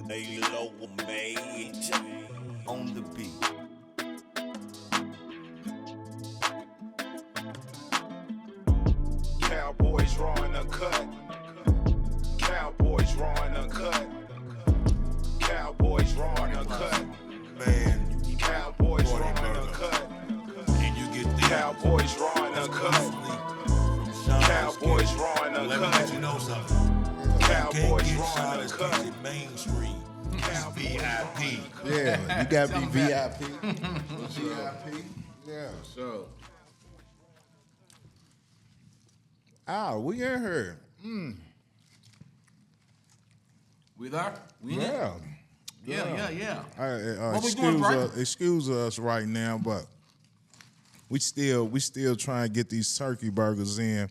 Lay low, mate, on the beat. Cowboys drawing Uncut. Cowboys drawing Uncut. Cowboys drawing Uncut. Man, Cowboys drawing Uncut. can you get this? Cowboys drawing Uncut. Cowboys drawing Let me let you Uncut. know something. Can't Cowboys get drawing Charlotte's Uncut. Kitchen mainstream. It's VIP. Yeah, you gotta be VIP. VIP. Yeah. So, We in here. we there? We in? Yeah. Yeah. What we doing, Brian? Excuse us right now, but we still trying to get these turkey burgers in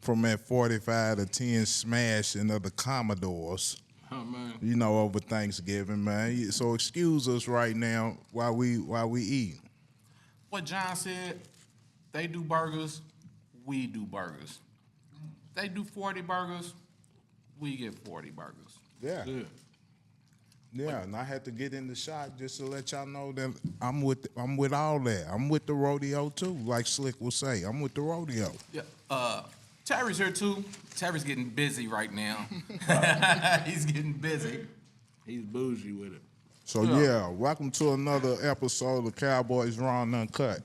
from that 45 to 10 smashing of the Commodores. Oh, man. You know, over Thanksgiving, man. So excuse us right now while we eat. What John said, they do burgers, we do burgers. They do 40 burgers, we get 40 burgers. Yeah. Yeah, and I had to get in the shot just to let y'all know that I'm with all that. I'm with the rodeo too, like Slick will say. I'm with the rodeo. Yeah. Terry's here too. Terry's getting busy right now. He's getting busy. He's bougie with it. So yeah, welcome to another episode of Cowboys Raw and Uncut.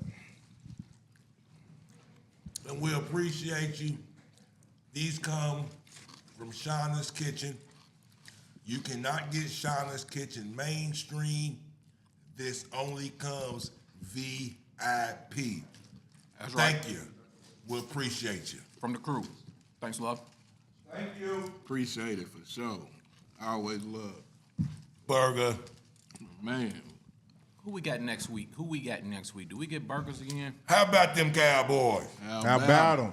And we appreciate you. These come from Shauna's Kitchen. You cannot get Shauna's Kitchen mainstream. This only comes VIP. That's right. Thank you. We appreciate you. From the crew. Thanks, love. Thank you. Appreciate it for sure. I always love. Burger. Man, Who we got next week? Do we get burgers again? How about them Cowboys? How about them?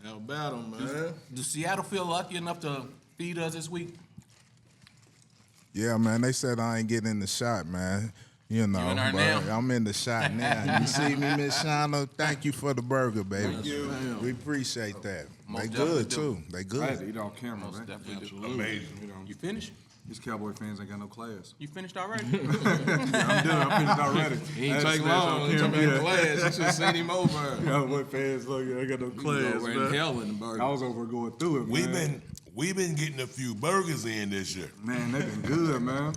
How about them, man? Does Seattle feel lucky enough to feed us this week? Yeah, man. They said I ain't getting in the shot, man. You know, in there but now? I'm in the shot now. You see me, Miss Shauna? Thank you for the burger, baby. Thank you. We appreciate that. Most They definitely good do. too. They I had to good. eat off camera, Most man. definitely do. Amazing. You finished? These Cowboy fans ain't got no class. You finished already? I'm done. I finished already. He ain't take long. He took in class. You should have seen him over. Cowboy fans, look, I ain't got no class, Over in man. hell in the burger. I was over going through it, man. We've been getting a few burgers in this year. Man, they've been good, man.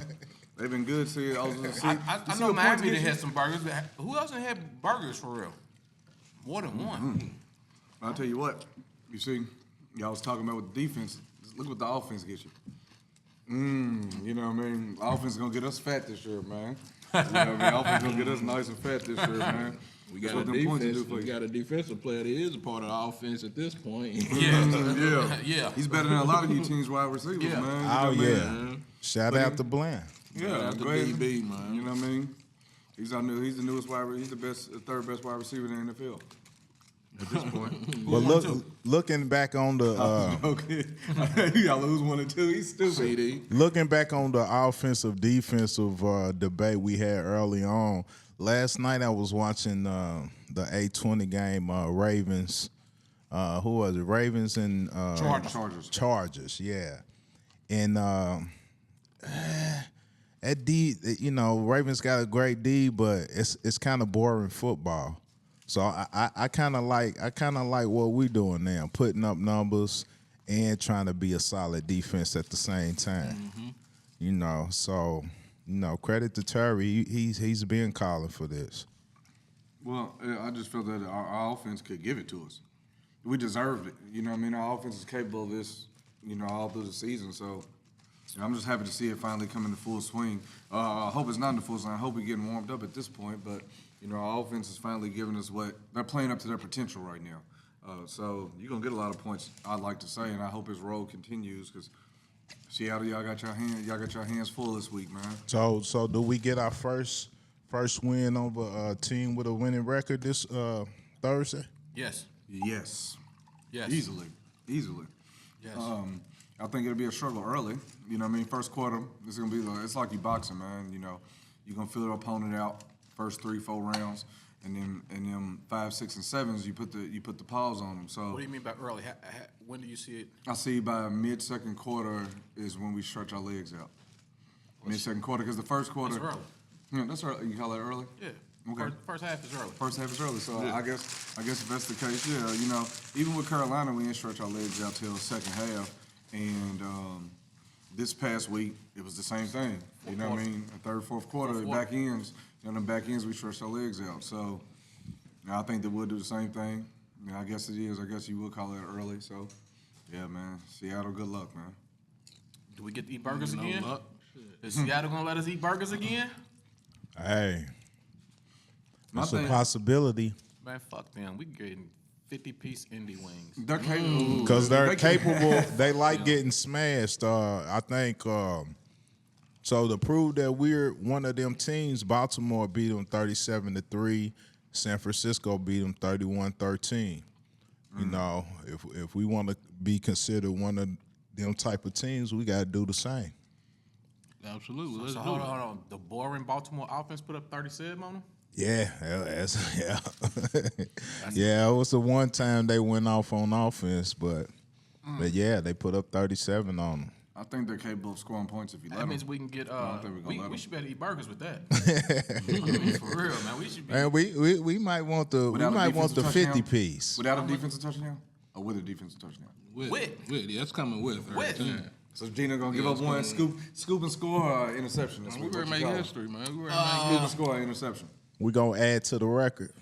They've been good. See, I was gonna see. I know Miami done had some burgers, but who else done had burgers for real? More than one. I'll tell you what. You see, y'all was talking about with the defense. Look what the offense gets you. You know what I mean? The offense is gonna get us fat this year, man. You know what I mean? The offense gonna get us nice and fat this year, man. We That's got a what them points will do defense. for We you. got a defensive player that is a part of the offense at this point. Yeah. Yeah. He's better than a lot of you teams wide receivers, Yeah. man. You Oh know what I mean? yeah. Shout out to Bland. Yeah, Shout out to go ahead. DB, man. You know what I mean? He's the newest he's the third best wide receiver in the NFL at this point. But looking back on the Okay, you gotta lose 1 or 2. He's stupid. CD. looking back on the offensive defensive debate we had early on. Last night I was watching the 8:20 game. Ravens. Who was it? Ravens and Chargers. Yeah, and that D, you know, Ravens got a great D, but it's kind of boring football. So I kind of like what we doing now, putting up numbers and trying to be a solid defense at the same time. You know, so credit to Terry. He's been calling for this. Well, I just felt that our offense could give it to us. We deserved it. You know what I mean? Our offense is capable of this, you know, all through the season. So I'm just happy to see it finally come into full swing. I hope it's not in the full swing. I hope we're getting warmed up at this point. But, you know, our offense is finally giving us what they're playing up to their potential right now. So you're going to get a lot of points, I'd like to say, and I hope his role continues because Seattle, y'all got your hands full this week, man. So do we get our first win over a team with a winning record this Thursday? Yes. Yes. Yes. Easily. Yes. I think it'll be a struggle early. You know what I mean? First quarter, it's gonna be it's like you boxing, man. You know, you're gonna feel the opponent out first 3-4 rounds, and then 5, 6, and 7s you put the pause on them. So What do you mean by early? When do you see it? I see by mid-second quarter is when we stretch our legs out. Mid-second quarter, because the first quarter. That's early. Yeah, that's early. You call it early? Yeah. Okay. First half is early. First half is early, so I guess if that's the case, yeah, you know, even with Carolina, we didn't stretch our legs out till second half, and this past week it was the same thing. You know what I mean? Third, fourth quarter, back ends. You know, the back ends we stretched our legs out. So, you know, I think that we'll do the same thing. You know, I guess it is. I guess you would call it early. So, yeah, man. Seattle, good luck, man. Do we get to eat burgers No again? luck. Is Seattle gonna let us eat burgers again? Hey, My it's a thing- possibility Man, fuck them. We getting 50-piece indie wings. They're capable. because they're They can- capable. They like getting smashed. I think. So to prove that we're one of them teams, Baltimore beat them 37-3. San Francisco beat them 31-13. You know, if we want to be considered one of them type of teams, we got to do the same. Absolutely. Let's So do hold it. on. The boring Baltimore offense put up 37 on them? Yeah, yeah. It was the one time they went off on offense, but yeah, they put up 37 on them. I think they're capable of scoring points if you let That them. means we can get. don't think we gonna let We 'em. should better eat burgers with that. I mean, for real, man. We should be. And we might want the Without a defensive 50 touchdown? piece. Without a defensive touchdown? Or with a defensive touchdown? With. Yeah, that's coming with. every With. time. So Geno gonna give up one scoop and score or interception? That's We what ready to you make call it. history, man. We ready to make Scoop and score or interception. We gonna add to the record.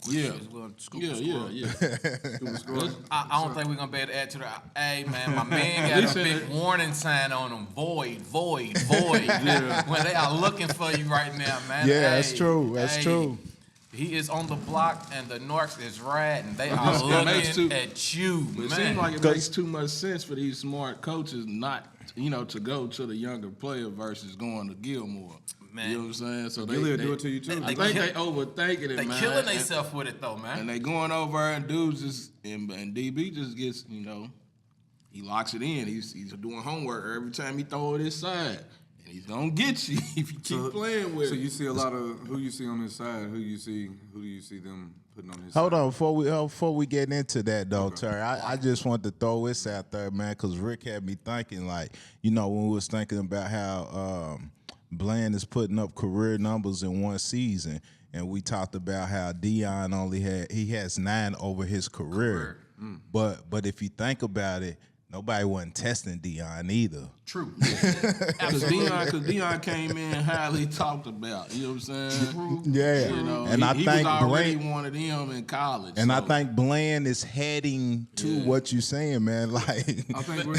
Yeah. Scoop Yeah, and yeah, score. yeah. Scoop and score. I don't think we're gonna be able to add to the. Hey man, my man got a big warning sign on him. Void. When they are looking for you right now, man. Yeah, that's true. That's true. He is on the block and the Norks is riding. They are It makes looking too- at you, It man. seems like it makes too much sense for these smart coaches not, to go to the younger player versus going to Gilmore. Man. You know what I'm saying? So Gilly will do it to you, too. I They think kill- they overthinking it, they man. killing And- themselves with it though, man. And they going over and dudes just and DB just gets, he locks it in. He's doing homework every time he throw it his side. And he's gonna get you if you keep playing with So it. you see a lot of who you see on his side. Who do you see them putting on his Hold side? on, before we get into that though, Terry, I just want to throw this out there, man, because Rick had me thinking, like, when we was thinking about how Bland is putting up career numbers in one season, and we talked about how Dion he has 9 over his career. But if you think about it, nobody wasn't testing Dion either. True. Because Deion came in highly talked about. You know what I'm saying? Yeah, and I he think was already Bland, one of them in college. and I so- think Bland is heading to what you're saying, man. Like, I think we're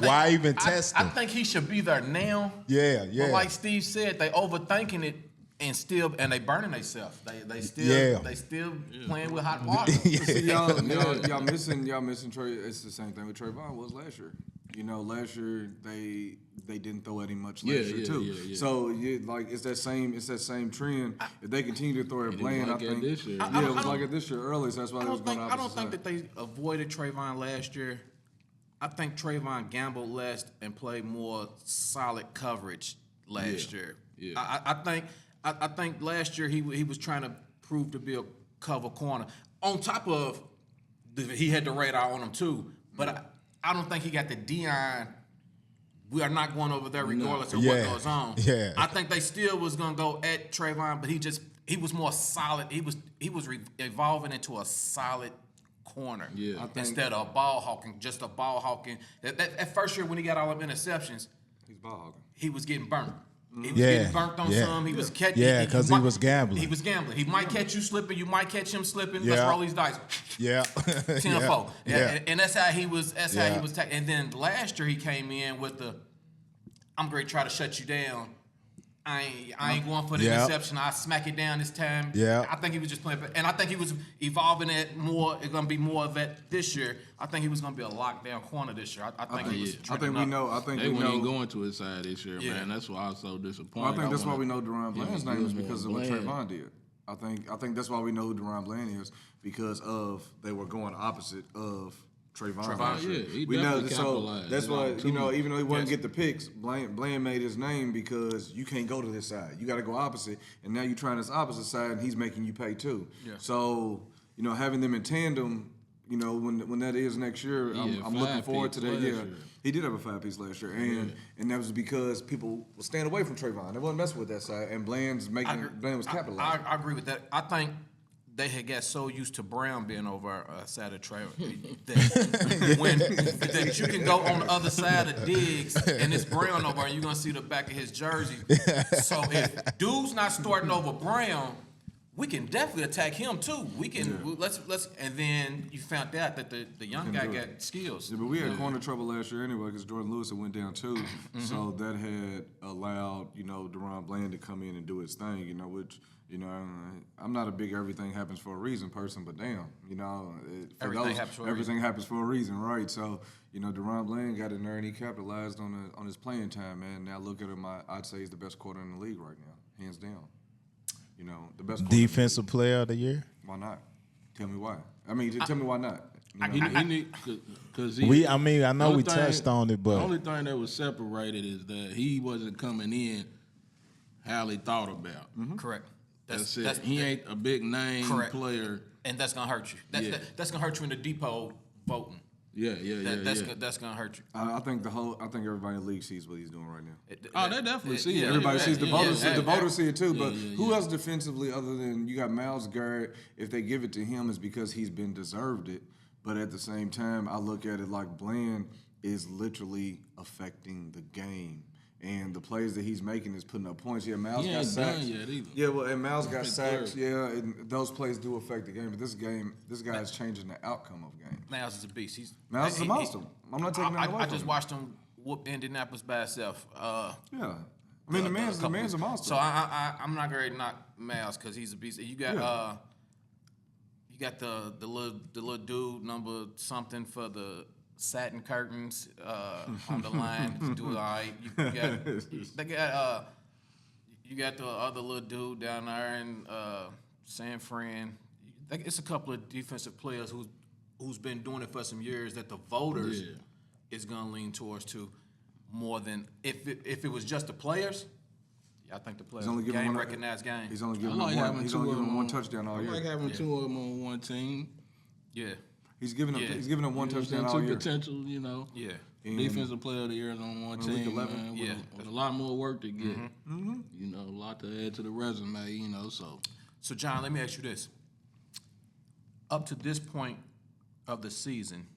why even test I him? think he should be there now. Yeah. But like Steve said, they overthinking it and they burning themselves. They still playing with hot water. See, y'all missing Trey. It's the same thing with Trayvon was last year. Last year they didn't throw at him much last year too. Yeah. So it's that same trend. If they continue to throw at Bland, I like it think this year. Yeah, it was like it this year early. So that's why I they was don't going think opposite side. that they avoided Trayvon last year. I think Trayvon gambled less and played more solid coverage last year. Yeah. I think last year he was trying to prove to be a cover corner. On top of he had the radar on him too, but I don't think he got the Dion. We are not going over there regardless of what goes on. Yeah. I think they still was gonna go at Trayvon, but he was more solid. He was evolving into a solid corner instead of a ball hawking, just a ball hawking. That first year when he got all them interceptions, He's ball hogging. he was getting burnt. He was Yeah, getting burnt on yeah. some. He was catching. Yeah, 'cause he was gambling. He was gambling. He might catch you slipping. You might catch him slipping. Let's Yeah. roll these dice. Yeah. 10-4. Yeah. And that's how he was. That's how Yeah. he was. And then last year he came in with I'm going to try to shut you down. I ain't going for the Yeah. interception. I smack it down this time. Yeah. I think he was just playing, and I think he was evolving it more. It's going to be more of that this year. I think he was going to be a lockdown corner this year. I think he was. I think we know. I think They we weren't even know. going to his side this year, man. That's why I was so disappointed. Well, I think that's why wanna- we know Deron Bland's name is Gilmore because of what Bland. Trayvon did. I think that's why we know who Deron Bland is because of they were going opposite of Trayvon. last year. yeah, he we know definitely so capitalized. that's why Like, even though he wouldn't get the picks, Bland made his name because you can't go to this side. You got to go opposite, and now you're trying this opposite side, and he's making you pay too. Yeah. So having them in tandem you know, when that is next year, I'm looking forward to that. Yeah, he did have a 5-piece last year, and that was because people were staying away from Trayvon. They wasn't messing with that side, and Bland was capitalizing. I agree with that. I think they had got so used to Brown being over side of Trey that you can go on the other side of Diggs and it's Brown over and you're gonna see the back of his jersey. So if dude's not starting over Brown, we can definitely attack him too. We can let's and then you found out that the young guy got skills. Yeah, but we had corner trouble last year anyway because Jordan Lewis had went down too. So that had allowed, you know, Deron Bland to come in and do his thing, you know, which, you know, I'm not a big everything happens for a reason person, but damn, you know, everything happens for a reason, right? So, you know, Deron Bland got in there and he capitalized on his playing time, man. Now look at him, I'd say he's the best quarter in the league right now, hands down. You know, the best defensive player of the year. Why not? Tell me why. I mean, tell me why not. Because I know we touched on it, but the only thing that was separated is that he wasn't coming in how he thought about. Correct. That's it. He ain't a big name player, and that's gonna hurt you. That's gonna hurt you in the depot voting. That's gonna hurt you. I think everybody in the league sees what he's doing right now. They definitely see it. Everybody sees the voters. The voters see it too. But who else defensively other than you got Myles Garrett? If they give it to him, it's because he's been deserved it. But at the same time, I look at it like Bland is literally affecting the game. And the plays that he's making is putting up points. Yeah, Myles got sacks. Done yet either. Yeah, well, and Myles got sacks. Yeah, and those plays do affect the game. But this guy is changing the outcome of games. Myles is a beast. Myles is a monster. I'm not taking that away. I just watched him whoop Indianapolis by itself. I mean, the man's a monster. So I'm not gonna knock Myles because he's a beast. You got the little dude number something for the satin curtains on the line. Do all right. You got the other little dude down there in San Fran. It's a couple of defensive players who's been doing it for some years that the voters is gonna lean towards too more than if it was just the players. I think the players recognized game. He's only giving one touchdown all year. I like having two of them on one team. Yeah. He's giving them one touchdown all year. Potential, you know. Yeah. Defensive player of the year is on one team. Man, with a lot more work to get. You know, a lot to add to the resume. You know, So John, let me ask you this: up to this point of the season,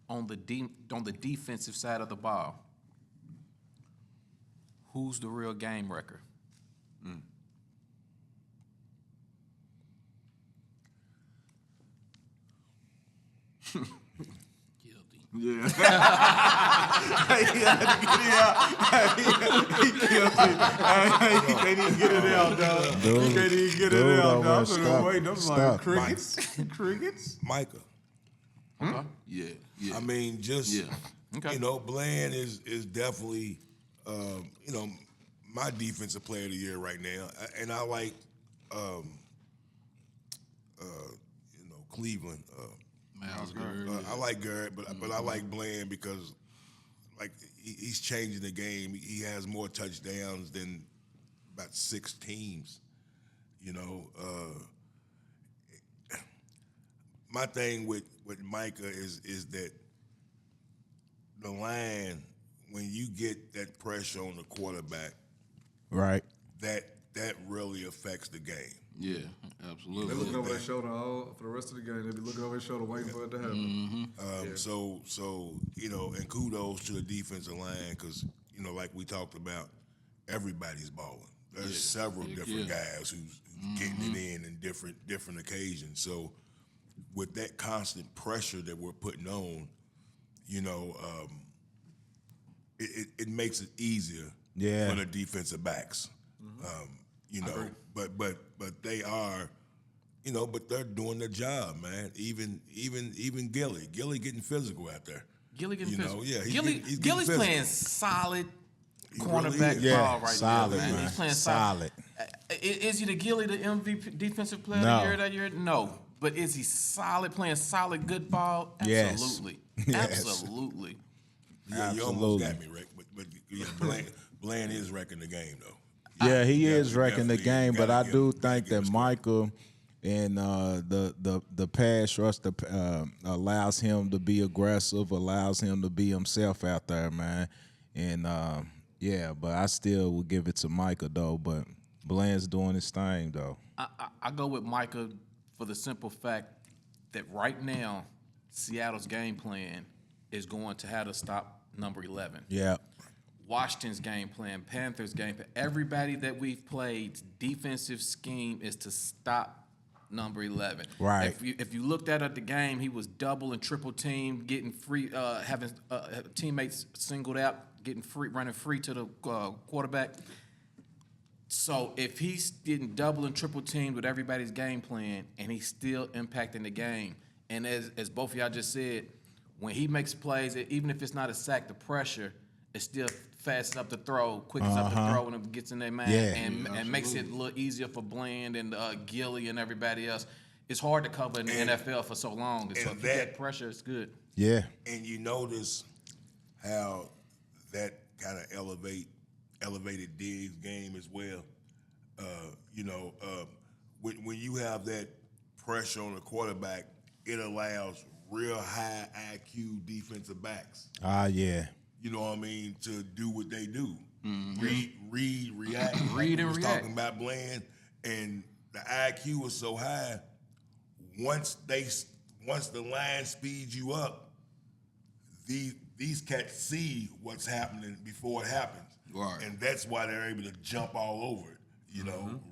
on the defensive side of the ball, who's the real game wrecker? guilty. Yeah. He can't even get it out, dog. He can't even get it out, dog. I'm waiting. I'm like, crickets? Crickets? Micah. Yeah. I mean, you know, Bland is definitely, you know, my defensive player of the year right now. And I like, you know, Cleveland. Myles Garrett. I like Garrett, but I like Bland because, like, he's changing the game. He has more touchdowns than about 6 teams. You know, my thing with Micah is that the line, when you get that pressure on the quarterback, right, that really affects the game. Yeah, absolutely. They're looking over their shoulder for the rest of the game. They'll be looking over their shoulder waiting for it to happen. So you know, and kudos to the defensive line because, you know, like we talked about, everybody's balling. There's several different guys who's getting it in different occasions. So with that constant pressure that we're putting on, you know, it makes it easier for the defensive backs. You know, but they are, you know, but they're doing their job, man. Even Gilly getting physical out there. Gilly getting physical. Yeah, Gilly's playing solid cornerback really ball right solid, now, man. man. He's playing solid. Is he the Gilly, the MVP defensive player of the year that year? No. But is he solid, playing solid, good ball? Absolutely. Yes. Absolutely. Yeah, you almost got me, Rick. But yeah, Bland is wrecking the game, though. Yeah, he is wrecking the game, but I do think that Michael and the pass rush allows him to be aggressive, allows him to be himself out there, man. And yeah, but I still would give it to Micah though. But Bland's doing his thing though. I go with Micah for the simple fact that right now Seattle's game plan is going to how to stop number 11. Yeah. Washington's game plan, Panthers' game plan, everybody that we've played, defensive scheme is to stop number 11. Right. If you looked at the game, he was double and triple team, getting free, having teammates singled out, getting free, running free to the quarterback. So if he's getting double and triple teamed with everybody's game plan, and he's still impacting the game, and as both of y'all just said, when he makes plays, even if it's not a sack, the pressure is still fast up the throw, quickens up the throw, and it gets in their man, and makes it a little easier for Bland and Gilly and everybody else. It's hard to cover in the NFL for so long. And so if you get pressure, it's good. Yeah. And you notice how that kind of elevated Diggs' game as well. When you have that pressure on the quarterback, it allows real high IQ defensive backs. Yeah. You know what I mean, to do what they do. Read, react. Read and we was react. talking about Bland, and the IQ was so high. Once the line speeds you up, these cats see what's happening before it happens. Right. And that's why they're able to jump all over it.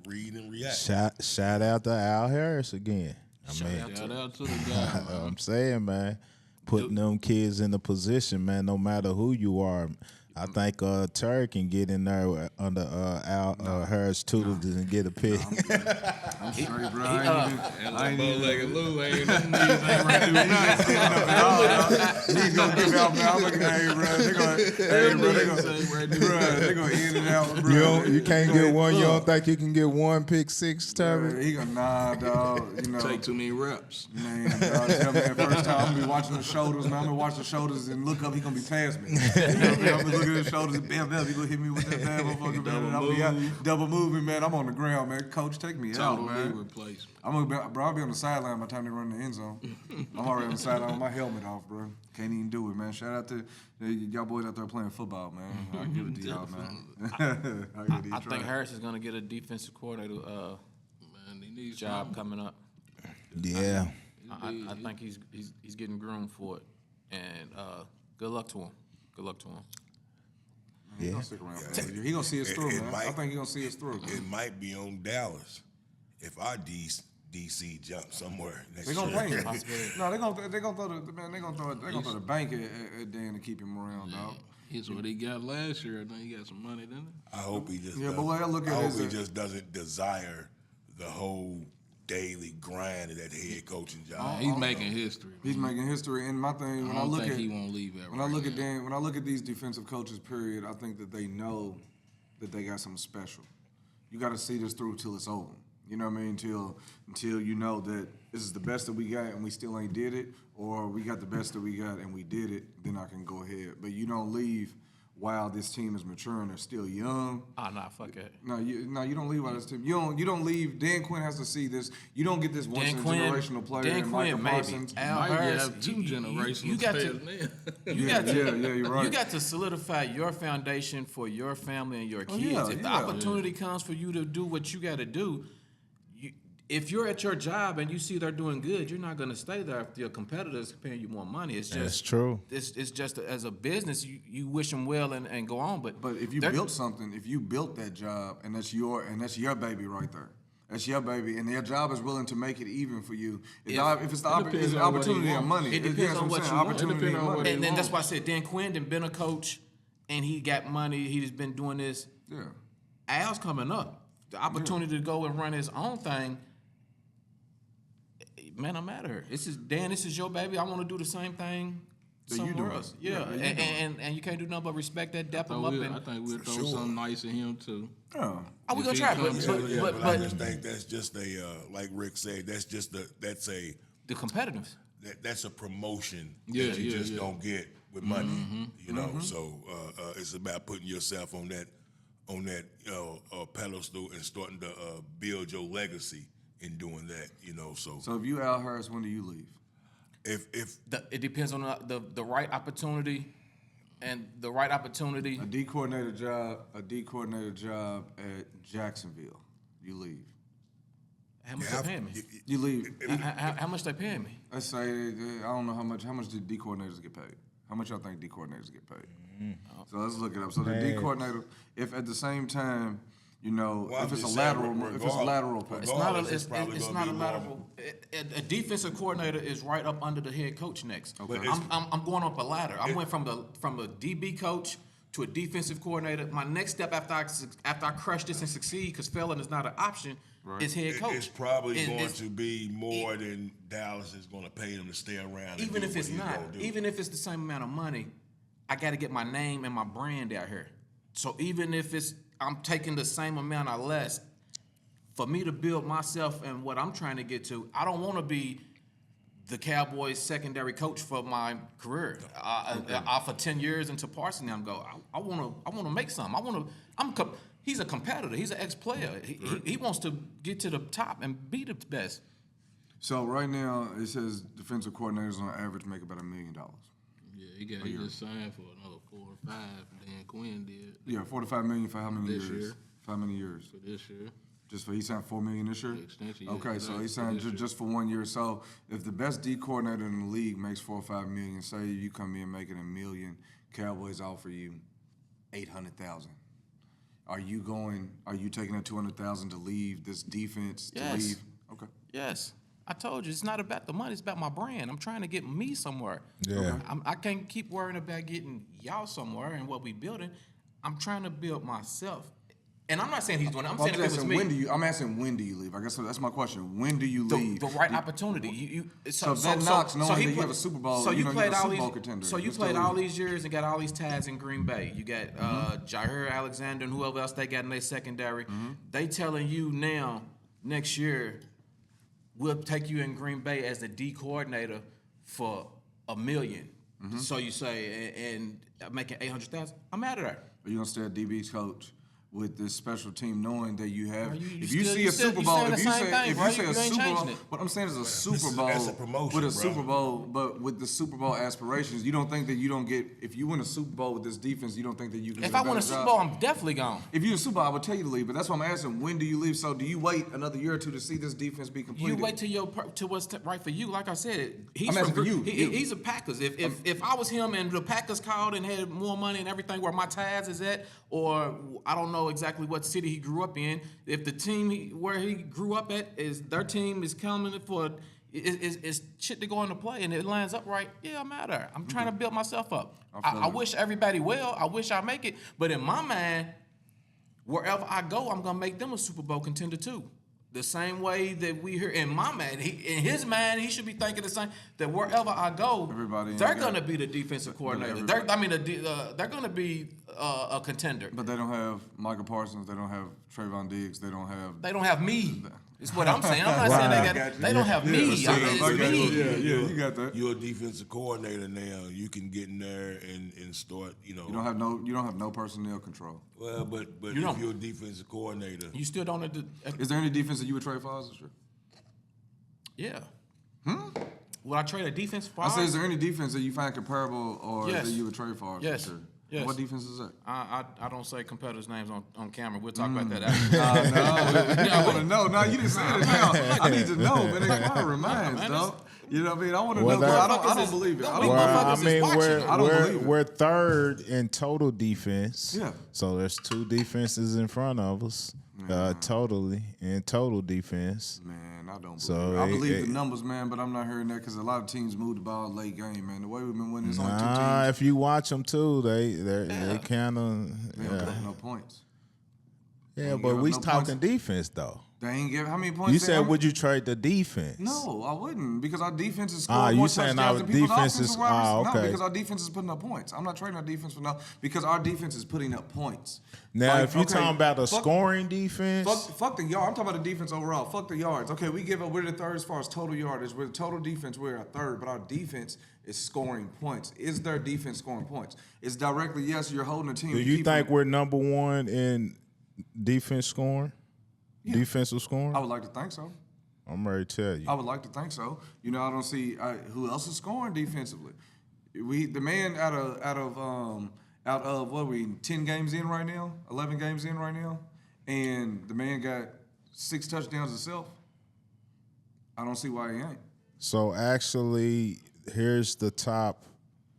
Read and react. Shout out to Al Harris again. Shout out to the guy. I'm saying, man, putting them kids in the position, man, no matter who you are. I think Terry can get in there under Al Harris tutelage and get a pick. I'm straight, bro. I ain't even Lou ain't nothing right do nothing. He's gonna give out, man. I'm looking at you, bro. They gonna end it out, bro. You can't get one. You don't think you can get one pick six, Terry? He gonna dog. Take too many reps. Man, dog, tell me that first time I'm gonna be watching the shoulders, man. I'm gonna watch the shoulders and look up. He gonna be past me. I'm gonna look at his shoulders and bam, he gonna hit me with that bad motherfucker, man. And I'll be out, double moving, man. I'm on the ground, man. Coach, take me out, man. Replacement. I'll be on the sideline by the time they run the end zone. I'm already on the sideline with my helmet off, bro. Can't even do it, man. Shout out to y'all boys out there playing football, man. I give it to y'all, man. I think Harris is going to get a defensive coordinator job coming up. Yeah. I think he's getting groomed for it, and good luck to him. Good luck to him. He gonna stick around. He gonna see us through, man. I think he gonna see us through. It might be on Dallas if our DC jump somewhere next They year. gonna play him. No, they gonna throw the bank at Dan to keep him around, dog. Here's what he got last year. I think he got some money, didn't he? I hope he just. Yeah, but what I look at is he just doesn't desire the whole daily grind of that head coaching job. He's making history. He's making history. And my thing, when I look at, he won't leave that. When I look at Dan, when I look at these defensive coaches, period, I think that they know that they got something special. You got to see this through till it's over. You know what I mean? Until you know that this is the best that we got and we still ain't did it, or we got the best that we got and we did it, then I can go ahead. But you don't leave while this team is maturing. They're still young. Nah, fuck it. No, you don't leave while this team. You don't leave. Dan Quinn has to see this. You don't get this once in a generational player. Dan in Micah Quinn, Parsons. maybe. Al Might Harris, have two generations. You got to. You're right. You got to solidify your foundation for your family and your kids. yeah, If the yeah. opportunity comes for you to do what you got to do, if you're at your job and you see they're doing good, you're not going to stay there if your competitors are paying you more money. It's just That's true. It's just as a business, you wish them well and go on. But if you built something, if you built that job, and that's your baby right there. That's your baby, and their job is willing to make it even for you. If it's the opportunity and money, it depends on what you want. Opportunity and money. And then that's why I said Dan Quinn done been a coach, and he got money. He's been doing this. Yeah. Al's coming up. The opportunity to go and run his own thing. Man, I'm at her. This is your baby. I want to do the same thing somewhere else. Yeah, and you can't do nothing but respect that, dap him up. I think we'll throw something nice at him too. Yeah. Oh, we gonna try, but I just think that's just a like Rick said. That's the competitiveness. That's a promotion Yeah, that you just yeah. don't get with money. You know, so it's about putting yourself on that pedestal and starting to build your legacy in doing that. So if you Al Harris, when do you leave? if It depends on the right opportunity, and the right opportunity. A D coordinator job at Jacksonville, you leave. How much they paying me? You leave. How much they paying me? Let's say I don't know how much. How much do D coordinators get paid? How much y'all think D coordinators get paid? So let's look it up. So the D coordinator, if at the same time, if it's a lateral pay. It's not a lateral. A defensive coordinator is right up under the head coach next. Okay. I'm going up a ladder. I went from a DB coach to a defensive coordinator. My next step after I crush this and succeed, because failing is not an option, is head coach. It's probably going to be more than Dallas is going to pay them to stay around. Even if it's not, even if it's the same amount of money, I got to get my name and my brand out here. So even if I'm taking the same amount or less, for me to build myself and what I'm trying to get to, I don't want to be the Cowboys secondary coach for my career. For 10 years into Parsons, I'm go. I want to make something. He's a competitor. He's an ex-player. He wants to get to the top and be the best. So right now it says defensive coordinators on average make about $1 million. Yeah, he just signed for another 4 or 5. Dan Quinn did. Yeah, $4 to $5 million for how many This years? year. For how many years? For this year. He signed $4 million this year. The extension, yeah, Okay, so exactly, he signed this year. just for 1 year. So if the best D coordinator in the league makes $4 or $5 million, say you come in making $1 million, Cowboys offer you $800,000. Are you taking that $200,000 to leave this defense? Yes. To leave? Okay. Yes. I told you, it's not about the money. It's about my brand. I'm trying to get me somewhere. Yeah. I can't keep worrying about getting y'all somewhere and what we building. I'm trying to build myself. And I'm not saying he's doing it. I'm saying if it was me. I'm asking when do you leave? I guess that's my question. When do you leave? The right opportunity. So that knocks knowing that you have a Super Bowl. So you you're played a all Super these. Bowl contender. So you You're played still all leaving. these years and got all these ties in Green Bay. You got Jair Alexander and whoever else they got in their secondary. They telling you now next year we'll take you in Green Bay as the D coordinator for $1 million. So you say and making $800,000. I'm out of there. Are you gonna stay at DB's coach with this special team, knowing that you have? If you you still- see you a still- Super you Bowl, saying the if you same say thing, if bro. you say You a ain't Super changing Bowl, it. what I'm saying is a Super Bowl that's a promotion, with a bro. Super Bowl, but with the Super Bowl aspirations, you don't think that you don't get if you win a Super Bowl with this defense, you don't think that you can. If get I win a better Super job? Bowl, I'm definitely gone. If you win a Super Bowl, I would tell you to leave, but that's why I'm asking. When do you leave? So do you wait another year or two to see this defense be completed? You wait till what's right for you. Like I said, he's I'm asking from for you. He's a Packers. If I was him and the Packers called and had more money and everything where my ties is at, or I don't know exactly what city he grew up in. If the team where he grew up at is their team is coming for is shit to go into play and it lines up right, yeah, I'm out there. I'm trying to build myself up. I wish everybody well. I wish I make it. But in my mind, wherever I go, I'm gonna make them a Super Bowl contender too. The same way that we hear in my man, in his mind, he should be thinking the same. That wherever I go, they're gonna be the defensive coordinator. They're gonna be a contender. But they don't have Michael Parsons. They don't have Trayvon Diggs. They don't have me. It's what I'm saying. I'm not saying they don't have me. It's me. Yeah, you got that. You're a defensive coordinator now. You can get in there and start. You don't have no personnel control. Well, but if you're a defensive coordinator, you still don't. Is there any defense that you would trade for us this year? Yeah. Would I trade a defense for? I say, is there any defense that you find comparable or that you would trade for us Yes. this year? Yes. What defense is that? I don't say competitors' names on camera. We'll talk about that after. I want to know. No, you didn't say it now. I need to know, man. It kind of reminds, though. You know what I mean? I want to know. I don't believe it. I mean, we're third in total defense. Yeah. So there's 2 defenses in front of us, totally in total defense. Man, I don't believe So it. I believe the numbers, man, but I'm not hearing that because a lot of teams move the ball late game, man. The way we've been winning is only 2 teams. If you watch them too, they kind of They don't put up no points. Yeah, but we talking defense though. They ain't give how many points? You said would you trade the defense? No, I wouldn't because our defense is scoring more you saying touchdowns our than people's defense offensive is wide receivers. okay. No, because our defense is putting up points. I'm not trading our defense for because our defense is putting up points. Now, if you're talking about a scoring defense, fuck the yard. I'm talking about the defense overall. Fuck the yards. Okay, we're the third as far as total yardage. We're the total defense. We're a third, but our defense is scoring points. Is their defense scoring points? It's directly yes. You're holding a team. do you think we're number 1 in defense scoring? Yeah. Defensive scoring? I would like to think so. I'm ready to tell you. I would like to think so. You know, I don't see who else is scoring defensively. The man out of what are we 10 games in right now, 11 games in right now, and the man got 6 touchdowns himself. I don't see why he ain't. So actually, here's the top.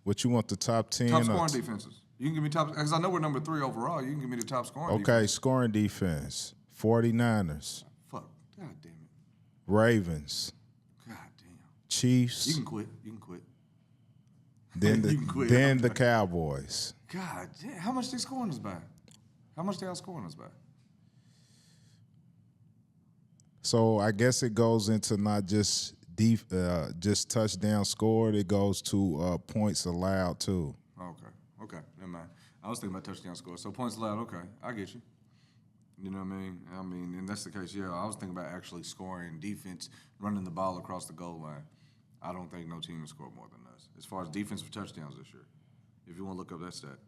What you want, the top 10? Top scoring defenses. You can give me top, because I know we're number 3 overall. You can give me the top scoring defense. Okay, scoring defense. 49ers, Fuck. God damn it. Ravens, God damn. Chiefs, You can quit. You can quit. then You can quit. the Cowboys. God damn. How much they scoring us by? How much they outscoring us by? So I guess it goes into not just just touchdown scored. It goes to points allowed too. Okay, never mind. I was thinking about touchdown score. So points allowed, okay, I get you. You know what I mean? And that's the case, yeah. I was thinking about actually scoring defense, running the ball across the goal line. I don't think no team has scored more than us. As far as defensive touchdowns this year. If you want to look up that stat.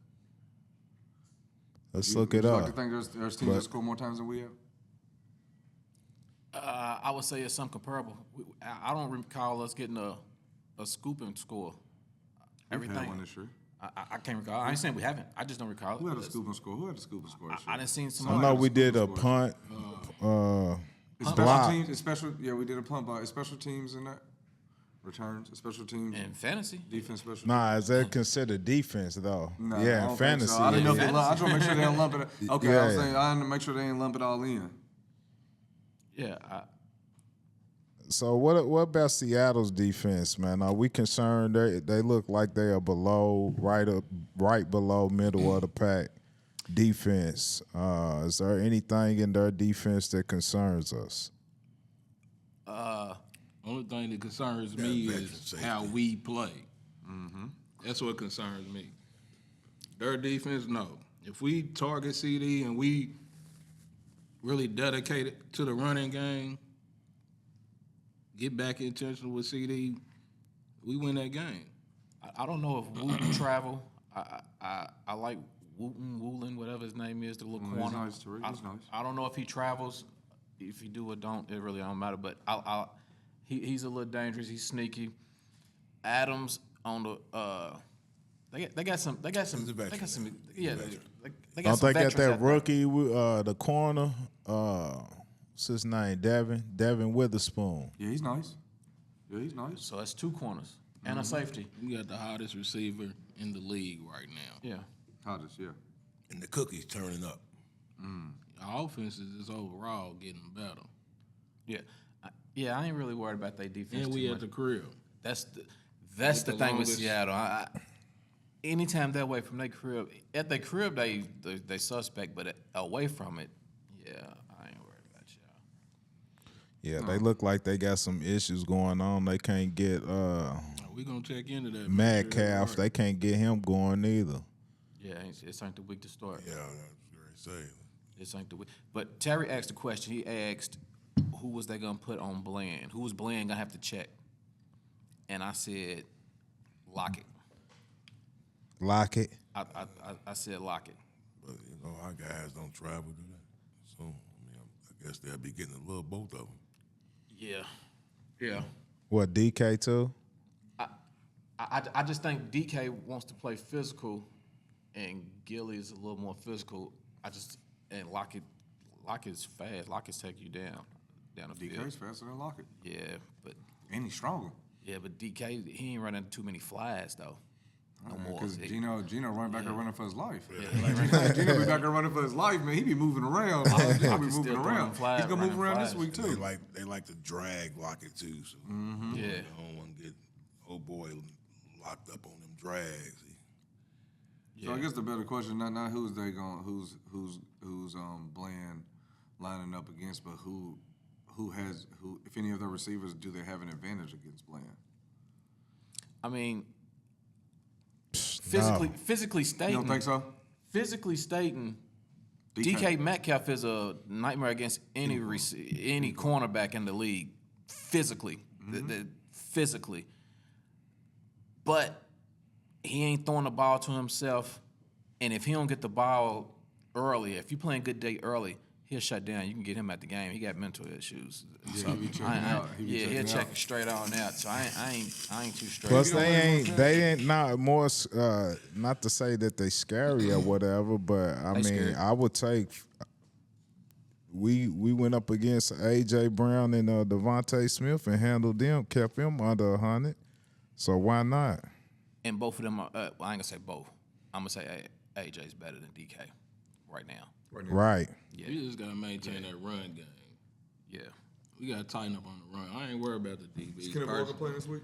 Let's look it Would you up. like to think there's teams that score more times than we have? I would say it's something comparable. I don't recall us getting a scooping score. We've had one Everything. this year. I can't recall. I ain't saying we haven't. I just don't recall it. Who had a scooping score? Who had a scooping score this year? I didn't see I some. know we did a score. punt. Special block. teams, we did a punt by special teams in that. Returns, special teams, In fantasy. defense, special Nah, is that considered defense though? Nah, I yeah, don't in think fantasy. so. I didn't know it if they is. I just want to make sure they don't lump it. Okay, I was Yeah. saying I need to make sure they ain't lump it all in. Yeah. So what about Seattle's defense, man? Are we concerned? They look like they are right below middle of the pack defense. Is there anything in their defense that concerns us? Only thing that concerns me is how we play. That's what concerns me. Their defense, no. If we target CD and we really dedicate it to the running game, get back intentional with CD, we win that game. I don't know if Wooten travel. I like Woolen, whatever his name is, the little He's corner. nice, Tariq. He's nice. I don't know if he travels. If he do or don't, it really don't matter. But he's a little dangerous. He's sneaky. Adams on the they got some veteran. yeah. They got Don't some they got veterans that out there. rookie, the corner? What's his name? Devin Witherspoon. Yeah, he's nice. Yeah, he's nice. So that's 2 corners and a safety. We got the hottest receiver in the league right now. Yeah. Hottest, yeah. And the cookies turning up. Our offense is just overall getting better. Yeah. I ain't really worried about their defense. And too we much. at the crib. That's the the thing with longest- Seattle. Anytime they're away from their crib, at their crib they suspect, but away from it, yeah, I ain't worried about y'all. Yeah, they look like they got some issues going on. They can't get We gonna check into that. Metcalf. They can't get him going either. Yeah, it's ain't the week to start. Yeah, that's very safe. It's ain't the week. But Terry asked a question. He asked, who was they gonna put on Bland? Who was Bland gonna have to check? And I said, Lockett. Lockett. I said Lockett. But you know, our guys don't travel to that. So I guess they'll be getting a little both of them. Yeah. What, DK too? I just think DK wants to play physical, and Gilly's a little more physical. And Lockett's fast. Lockett's take you down the field. DK's faster than Lockett. Yeah, but And he's stronger. DK he ain't running too many flies though. No more. Because Geno running back there running for his life. Yeah. Geno be back there running for his life, man. He be moving around. Geno be Locket's moving still around. throwing He's gonna move running around this flies. week They too. they like to drag Lockett too. So Yeah. I don't want to get old boy locked up on them drags. So I guess the better question not who's Bland lining up against, but who if any of their receivers do they have an advantage against Bland? I mean, physically stating. You don't think so? Physically stating, DK Metcalf is a nightmare against any cornerback in the league. Physically, physically, but he ain't throwing the ball to himself. And if he don't get the ball early, if you playing good day early, he'll shut down. You can get him at the game. He got mental issues. So, he be checking out. He be yeah, checking he'll check out. it straight on out. So I ain't too straight. Plus, they ain't not more. Not to say that they scary or whatever, but I mean, scary. I would take. We went up against AJ Brown and Devontae Smith and handled them, kept him under 100. So why not? And both of them are, well, I ain't gonna say both. I'm gonna say AJ's better than DK right now. Right. Yeah. We just gotta maintain that run game. Yeah. We gotta tighten up on the run. I ain't worried about the DB. Is Kenneth Walker playing this week?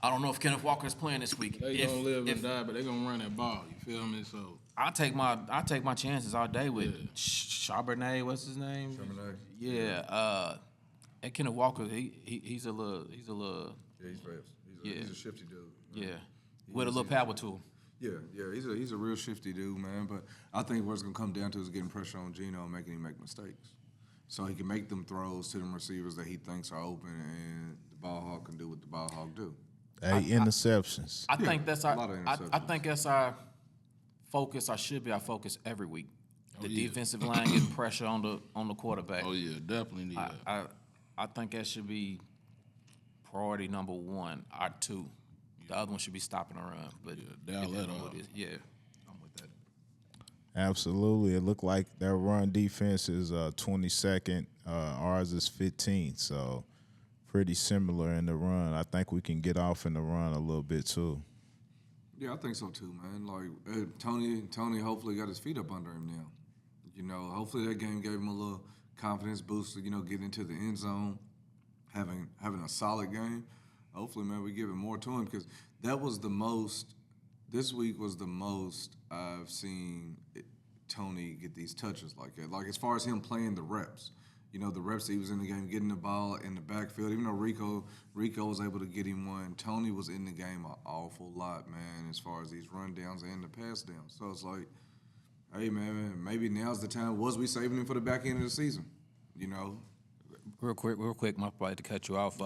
I don't know if Kenneth Walker's playing this week. They gonna live and die, but they gonna run that ball. You feel me? So I take my chances all day with Charbonnet. What's his name? Charbonnet. Yeah. And Kenneth Walker, he's a little. Yeah, he's fast. He's a shifty dude. Yeah. With a little power to him. Yeah, he's a real shifty dude, man. But I think what it's gonna come down to is getting pressure on Geno and making him make mistakes, so he can make them throws to them receivers that he thinks are open, and the ball hawk can do what the ball hawk do. 8 interceptions. I think that's a our. lot of I interceptions. think that's our focus. Or should be our focus every week. The defensive line getting pressure on the quarterback. oh yeah, definitely need that. I think that should be priority number 1 or 2. The other one should be stopping the run. But dial that depending on up. what it is. Yeah, I'm with that. Absolutely. It looked like their run defense is 22nd. Ours is 15th. So pretty similar in the run. I think we can get off in the run a little bit too. Yeah, I think so too, man. Like Tony hopefully got his feet up under him now. You know, hopefully that game gave him a little confidence boost to, getting into the end zone, having a solid game. Hopefully, man, we give it more to him because that was the most. This week was the most I've seen Tony get these touches like that. Like as far as him playing the reps, the reps that he was in the game, getting the ball in the backfield. Even though Rico was able to get him one, Tony was in the game an awful lot, man. As far as these run downs and the pass downs, so it's like, hey, man, maybe now's the time. Was we saving him for the back end of the season? Real quick, my probably to cut you off.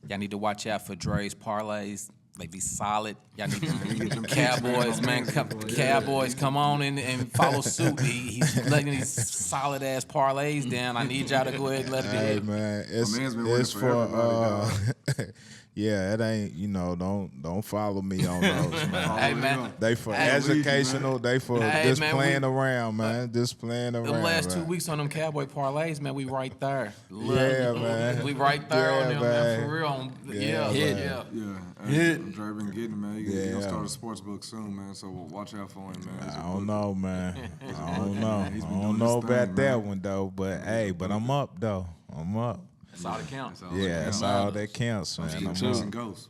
Y'all need to watch out for Dre's parlays. They be solid. Y'all need to Cowboys, man. Cowboys, come on and follow suit. He's letting these solid ass parlays down. I need y'all to go ahead and let it Hey in. man, man's been winning it's for for everybody, yeah, it ain't don't follow me on those, man. Hey man, They for Hey, educational, they for Hey, just man, playing around, man. Just playing around. the last 2 man. weeks on them Cowboy parlays, man, we right there. Yeah, man. We right there on Yeah, them, man. For real. Yeah, Yeah. man. Yeah, Dre been getting, man. He's Yeah. gonna start a sports book soon, man. So watch out for him, man. I don't know, man. I don't know. He's I been don't doing know his about thing, that man. one though. But hey, but I'm up though. I'm up. That's all that counts. Yeah, that's all that counts, man. I'm I'm chasing up. ghosts.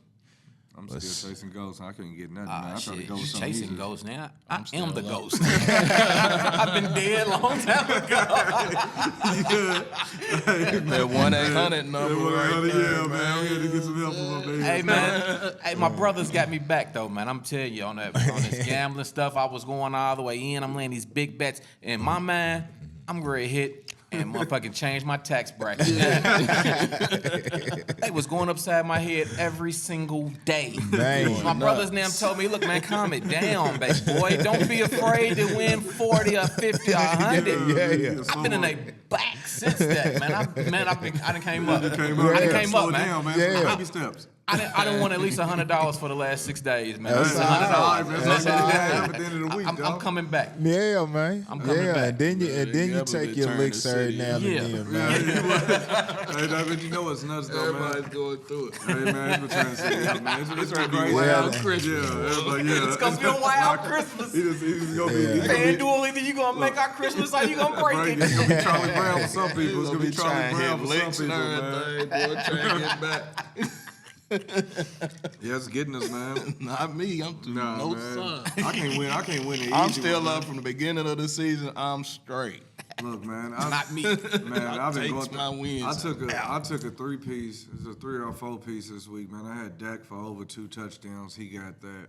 I'm still chasing ghosts. I couldn't get nothing, man. I tried to Shit, go with you something chasing easy. ghosts now. I am the still up. ghost. I've been dead long time ago. That 1-800 number right there, Yeah, man. We had to get some help from my baby. Hey man, hey, my brothers got me back though, man. I'm telling you on this gambling stuff, I was going all the way in. I'm laying these big bets in my mind. I'm ready to hit and motherfucking change my tax bracket. They was going upside my head every single day. Dang. My brothers now told me, look, man, calm it down, baby boy. Don't be afraid to win 40 or 50 or 100. Yeah. I've been in a back since that, man. I done came up. I done Yeah. came Slow up, it man. down, man. Yeah. Some baby steps. I done won at least $100 for the last 6 days, man. That's At least all right, $100. man. That's That's all at the end of the week, I'm dog. coming back. Yeah, man. I'm coming yeah, back. and then you Yeah, take been your turning licks the every city. now and Yeah. then, man. Hey, but you know what's nuts, though, man? Everybody's going through it. Hey, man, it's been trying to say it, man. It's been crazy. wild Christmas. Yeah. It's gonna be a wild Christmas. He's gonna be. FanDuel, either you gonna make our Christmas or you gonna break It's it. gonna be Charlie Brown for some people. It's gonna be Charlie Brown for some licks people, and man. everything, boy, trying to get back. Yeah, it's getting us, man. Not me. I'm too Nah, no man. son. I can't win. I can't win the I'm easy still one, up from the beginning of the season. I'm straight. Look, man. Not me. Man, I've been takes going my through. wins I took a 3-piece. It's a 3 or 4 piece this week, man. I had Dak for over 2 touchdowns. He got that.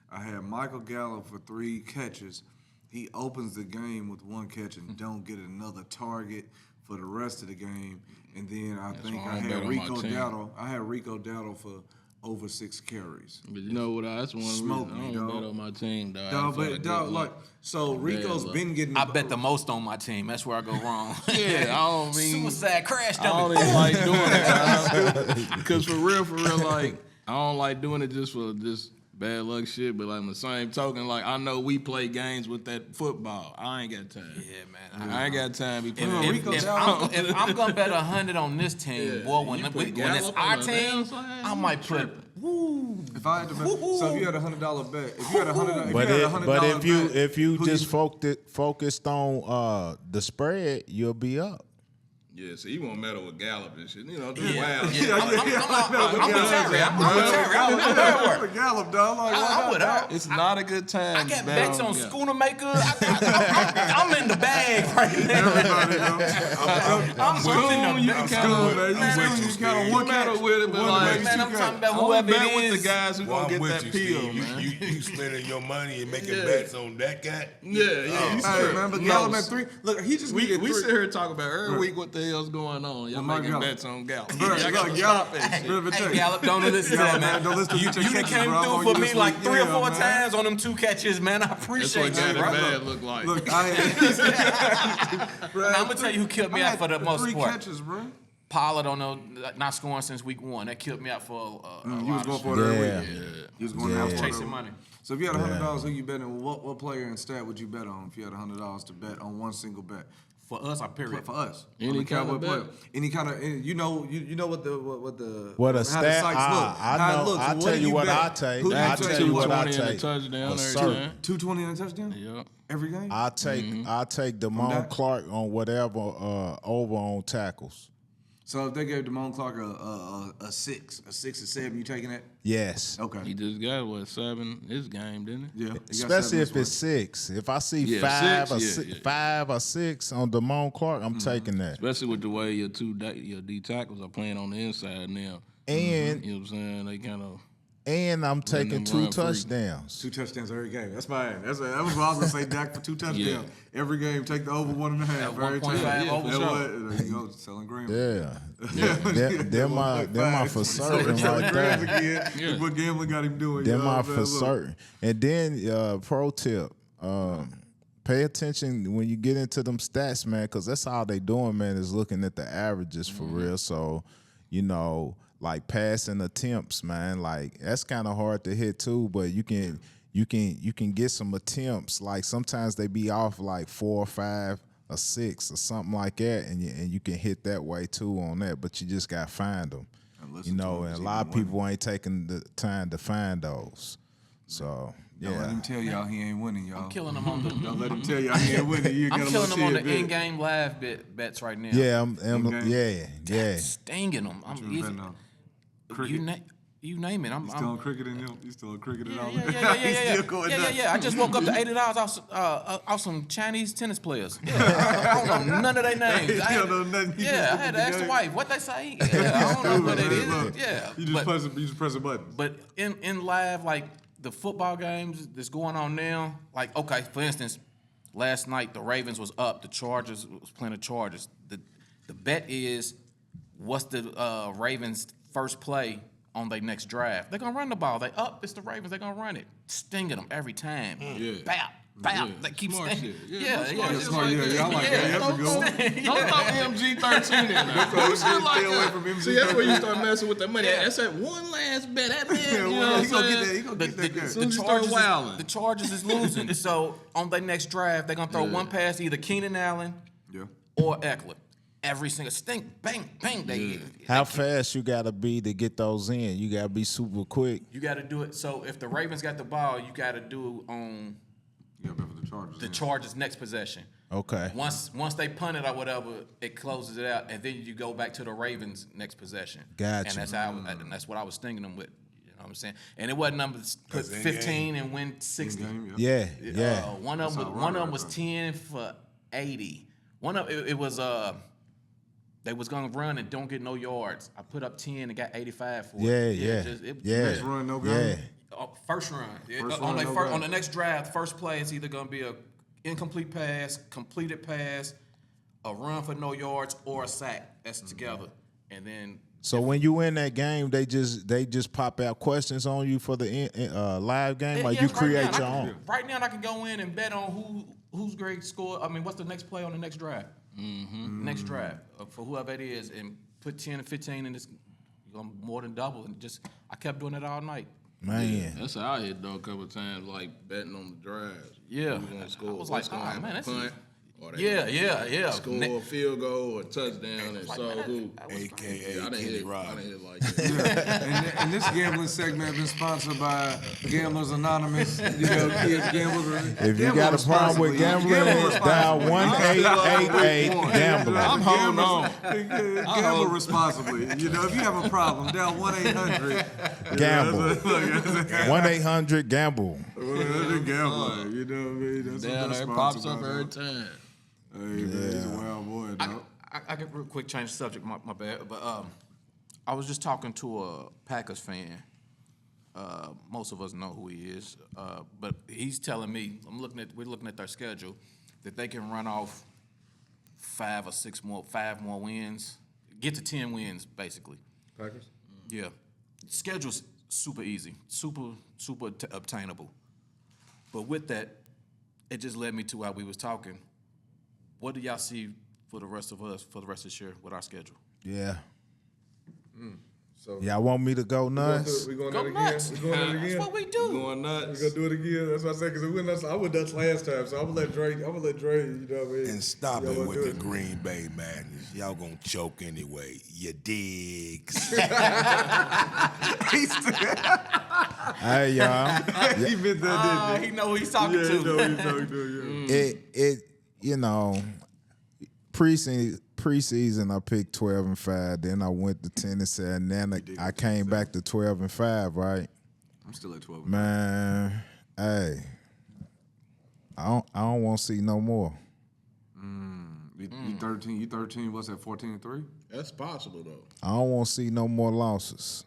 I had Michael Gallup for 3 catches. He opens the game with 1 catch and don't get another target for the rest of the game. And then I think why I I had bet on my Rico team. Dowdle. I had Rico Dowdle for over 6 carries. But you know what? That's one Smoke reason I me, don't dog. bet on my team, dog. Dog, but dog, like, so Rico's luck. been getting. I bet the most on my team. That's where I go wrong. Yeah, I don't mean. Suicide crash I don't dummy. even like doing it, because for real, like I don't like doing it just for just bad luck shit. But like on the same token, like I know we play games with that football. I ain't got time. Yeah, man. I ain't got time to be playing. If I'm gonna bet 100 on this team, boy, when you put it's Gallup our on the team, downside, I might put. If I had to bet, so if you had $100 bet, if you had $100, If you just focused on the spread, you'll be up. Yeah, so you won't meddle with Gallup and shit. You know, do Yeah, wild yeah. shit. I'm with Terry. I'm with Terry. Gallop, dog. Like, I'm with her. It's not a good time. I to got bet bets on Gallup. Schoonermaker. I'm in the bag right now. everybody, yo. I'm Schoon, you can kind of one meddle with it, but like, Man, I'm talking about only whoever bet it with is. the guys who Well, gonna I'm get with that you, pill, Steve. man. You spending your money and making Yeah. bets on that guy? Yeah, you Hey, straight. man, but No, Gallop at 3. Look, he just We needed 3. sit here and talk about every week what the hell's going on. Y'all Lamar making Gallup. bets on Gallup. Bro, Y'all look, gotta Gallup- stop that shit. Bro, but Hey, check. Gallup, don't listen to that, man. Don't listen to You your catches, came bro. I'm through on for you me this like week. 3 or Yeah, 4 man. times on them 2 catches, man. I That's appreciate what got you. it right, bad look like. Look, I had. Now, I'm gonna tell you who killed me out for the most 3 part. catches, bro. Pollard on the not scoring since week 1. That killed me out for a You was lot going of for shit. it every Yeah. week. You was going out for it Chasing every money. week. So if you had $100, who you betting? What player and stat would you bet on if you had $100 to bet on one single bet? For us, I period. For us, Any on the kind of Cowboy player. bet. Any kind of, you know what the What a how the stat? sites look. I How it know. looks. I What tell do you what bet? I take. Who do you I take? tell you what I 220 and a take. touchdown A every certain- time. 220 and a touchdown Yeah. every game. I take Damone that? Clark on whatever over on tackles. So if they gave Damone Clark a 6 or 7, you taking that? Yes. Okay. He just got 7 this game, didn't he? Yeah. he got Especially 7 if this it's 6. If I see Yeah, 5 or 6, 6, yeah. 5 or 6 on Damone Clark, I'm taking that. Especially with the way your D tackles are playing on the inside now. And You know what I'm saying? They kind of. I'm taking them 2 run free. touchdowns. 2 touchdowns every game. That's mine. That was what I was gonna say. Dak for 2 touchdowns every game. Take the over 1.5 every 1.5 time. over That sure. what- There you go, selling green. Yeah. They're my for certain right there. Again. What gambling got him doing? They're y'all, my man, for look. certain. And then pro tip, pay attention when you get into them stats, man, because that's all they doing, man, is looking at the averages for real. So, like passing attempts, man, like that's kind of hard to hit too, but you can get some attempts. Like sometimes they be off like 4 or 5 or 6 or something like that, and you can hit that way too on that, but you just got to find them. listen to him, And a he's lot of even winning. people ain't taking the time to find those. So, Don't let yeah. him tell y'all he ain't winning, y'all. I'm killing them on the. Don't let him tell y'all he ain't winning. You I'm got killing them on the in-game. in-game live bets right now. Yeah, In-game? yeah. Stinging them. I'm You betting on cricket? you name it. I'm Still on cricket in him? You still on cricket and all yeah, that? yeah, yeah, He's yeah, still going yeah, yeah, nuts. yeah. I just woke up to $80 off some Chinese tennis players. Yeah, I don't know none of their names. You don't know nothing. You Yeah, just I had to look at ask the the game. wife what they say. Yeah, I don't know what it is. Look, Yeah, You just press a button. but in live, like the football games that's going on now, like, okay, for instance, last night the Ravens was up, the Chargers was playing the Chargers. The bet is, what's the Ravens' first play on their next drive? They're gonna run the ball. They up, it's the Ravens, they're gonna run it. Stinging them every time. Yeah. Bap, bap. Yeah, They keep smart stinging. shit. Yeah, That's yeah. smart. Yeah, yeah, I like that. That's a good one. Don't throw MG13 in there. Do shit like Stay away that. from MG13. See, that's where you start messing with the money. That's that one last bet. That man, Yeah, you know well, what he I'm gonna get saying? that. He gonna get that cash. soon as you start wilding. The Chargers is losing. So on their next drive, they're gonna throw Yeah. one pass to either Keenan Allen Yeah. or Eckler. Every single stink, bang, bang. How fast you gotta be to get those in? You gotta be super quick. You got to do it. So if the Ravens got the ball, you got to do it on Yeah, but for the Chargers. the yeah. Chargers' next possession. Okay. Once they punt it or whatever, it closes it out, and then you go back to the Ravens' next possession. Gotcha. And that's how and that's what I was stinging them with. You know what I'm saying? And it wasn't numbers put That's in 15 and win 60. In-game, yeah. Yeah. One of them right was there. 10 for 80. One of it was they was gonna run and don't get no yards. I put up 10 and got 85 for it. Yeah. Next run, no Yeah. game. First run. First on, run, the no on game. the next drive, first play is either gonna be a incomplete pass, completed pass, a run for no yards, or a sack. That's together. And then So when you in that game, they just pop out questions on you for the live game, like you create your own. Right now, I can go in and bet on who's great score. I mean, what's the next play on the next drive? Next drive for whoever it is, and put 10 or 15 in this. You're gonna more than double, and I kept doing it all night. Man, That's how I hit though a couple of times, like betting on the drives. Yeah. Who's gonna score? I was what's like, gonna oh, happen, man, that's punt, or they Yeah. score a field goal or touchdown, and so who? AKA I done Kenny hit Rogers. like that. And this gambling segment has been sponsored by Gamblers Anonymous. You know, kids gamblers. if you got a problem with gambling, dial 1-888-GAMBLER. I'm holding on. Gamble responsibly. You know, if you have a problem, dial 1-800. Gamble. 1-800-GAMBLE. Gambler. You know what I mean? That's Down there, pops up every time. Hey, man, he's a wild boy, dog. I get real quick change the subject. My bad, but I was just talking to a Packers fan. Most of us know who he is, but he's telling me we're looking at their schedule that they can run off 5 more wins, get to 10 wins basically. Packers? Yeah, schedule's super easy, super obtainable. But with that, it just led me to how we was talking. What do y'all see for the rest of us for the rest of this year with our schedule? Yeah. So Y'all want me to go nuts? we going Go at it nuts. again? We going at it That's again? what we do. Going We nuts. gonna do it again. That's what I said. Because I went nuts last time, so I'm gonna let Dre. You know what I mean? And stop Y'all it wanna with do the Green Bay Madness. Y'all gonna choke anyway. You digs. Hey y'all. He meant that, didn't he? He know who he's talking Yeah, to. he know what he's talking to. Yeah. It you know, preseason I picked 12-5. Then I went to 10-7. And then I came back to 12-5. Right, I'm still at 12. man. Hey, I don't want to see no more. You 13. You 13. What's that? 14-3. That's possible though. I don't want to see no more losses.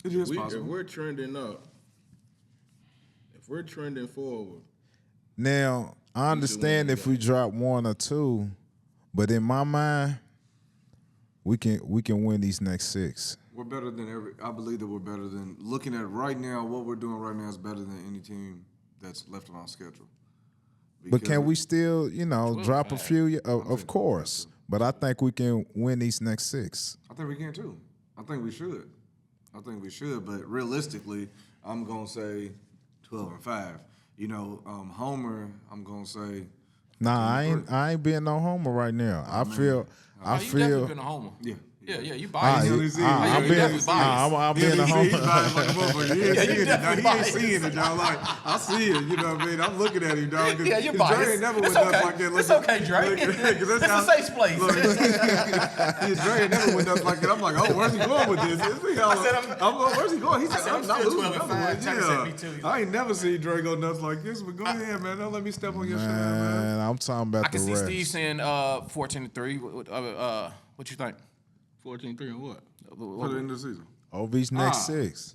It is If possible. we're trending up, if we're trending forward, Now I understand if we drop 1 or 2, but in my mind, we can win these next 6. We're better than I believe that we're better than looking at right now. What we're doing right now is better than any team that's left on our schedule. But Because can we still, drop a few? Of course. But I think we can win these next 6. I think we can too. I think we should. But realistically, I'm gonna say 12-5. Homer, I'm gonna say Nah, I ain't being no homer right now. I feel. You definitely been a homer. yeah. Yeah, you Ah, biased. I'm you being. definitely biased. I'm being a homer. He ain't seeing it, dog. He ain't biased. seeing it, dog. Like, I see it, you know what I mean? I'm looking at him, dog. Yeah, you're Dre biased. ain't never It's went up okay. like that. It's okay, Dre. It's a safe place. Dre ain't never went up like that. I'm like, oh, where's he going with this? Where's he going? He said, I'm not still losing. 12-5. Chuck said me too. I ain't never seen Dre go nuts like this, but go ahead, man. Don't let me step on your shit, man. Man, I'm talking about I can the see rest. Steve saying 14-3. What you think? 14-3 and what? For the end of the season. OB's next 6.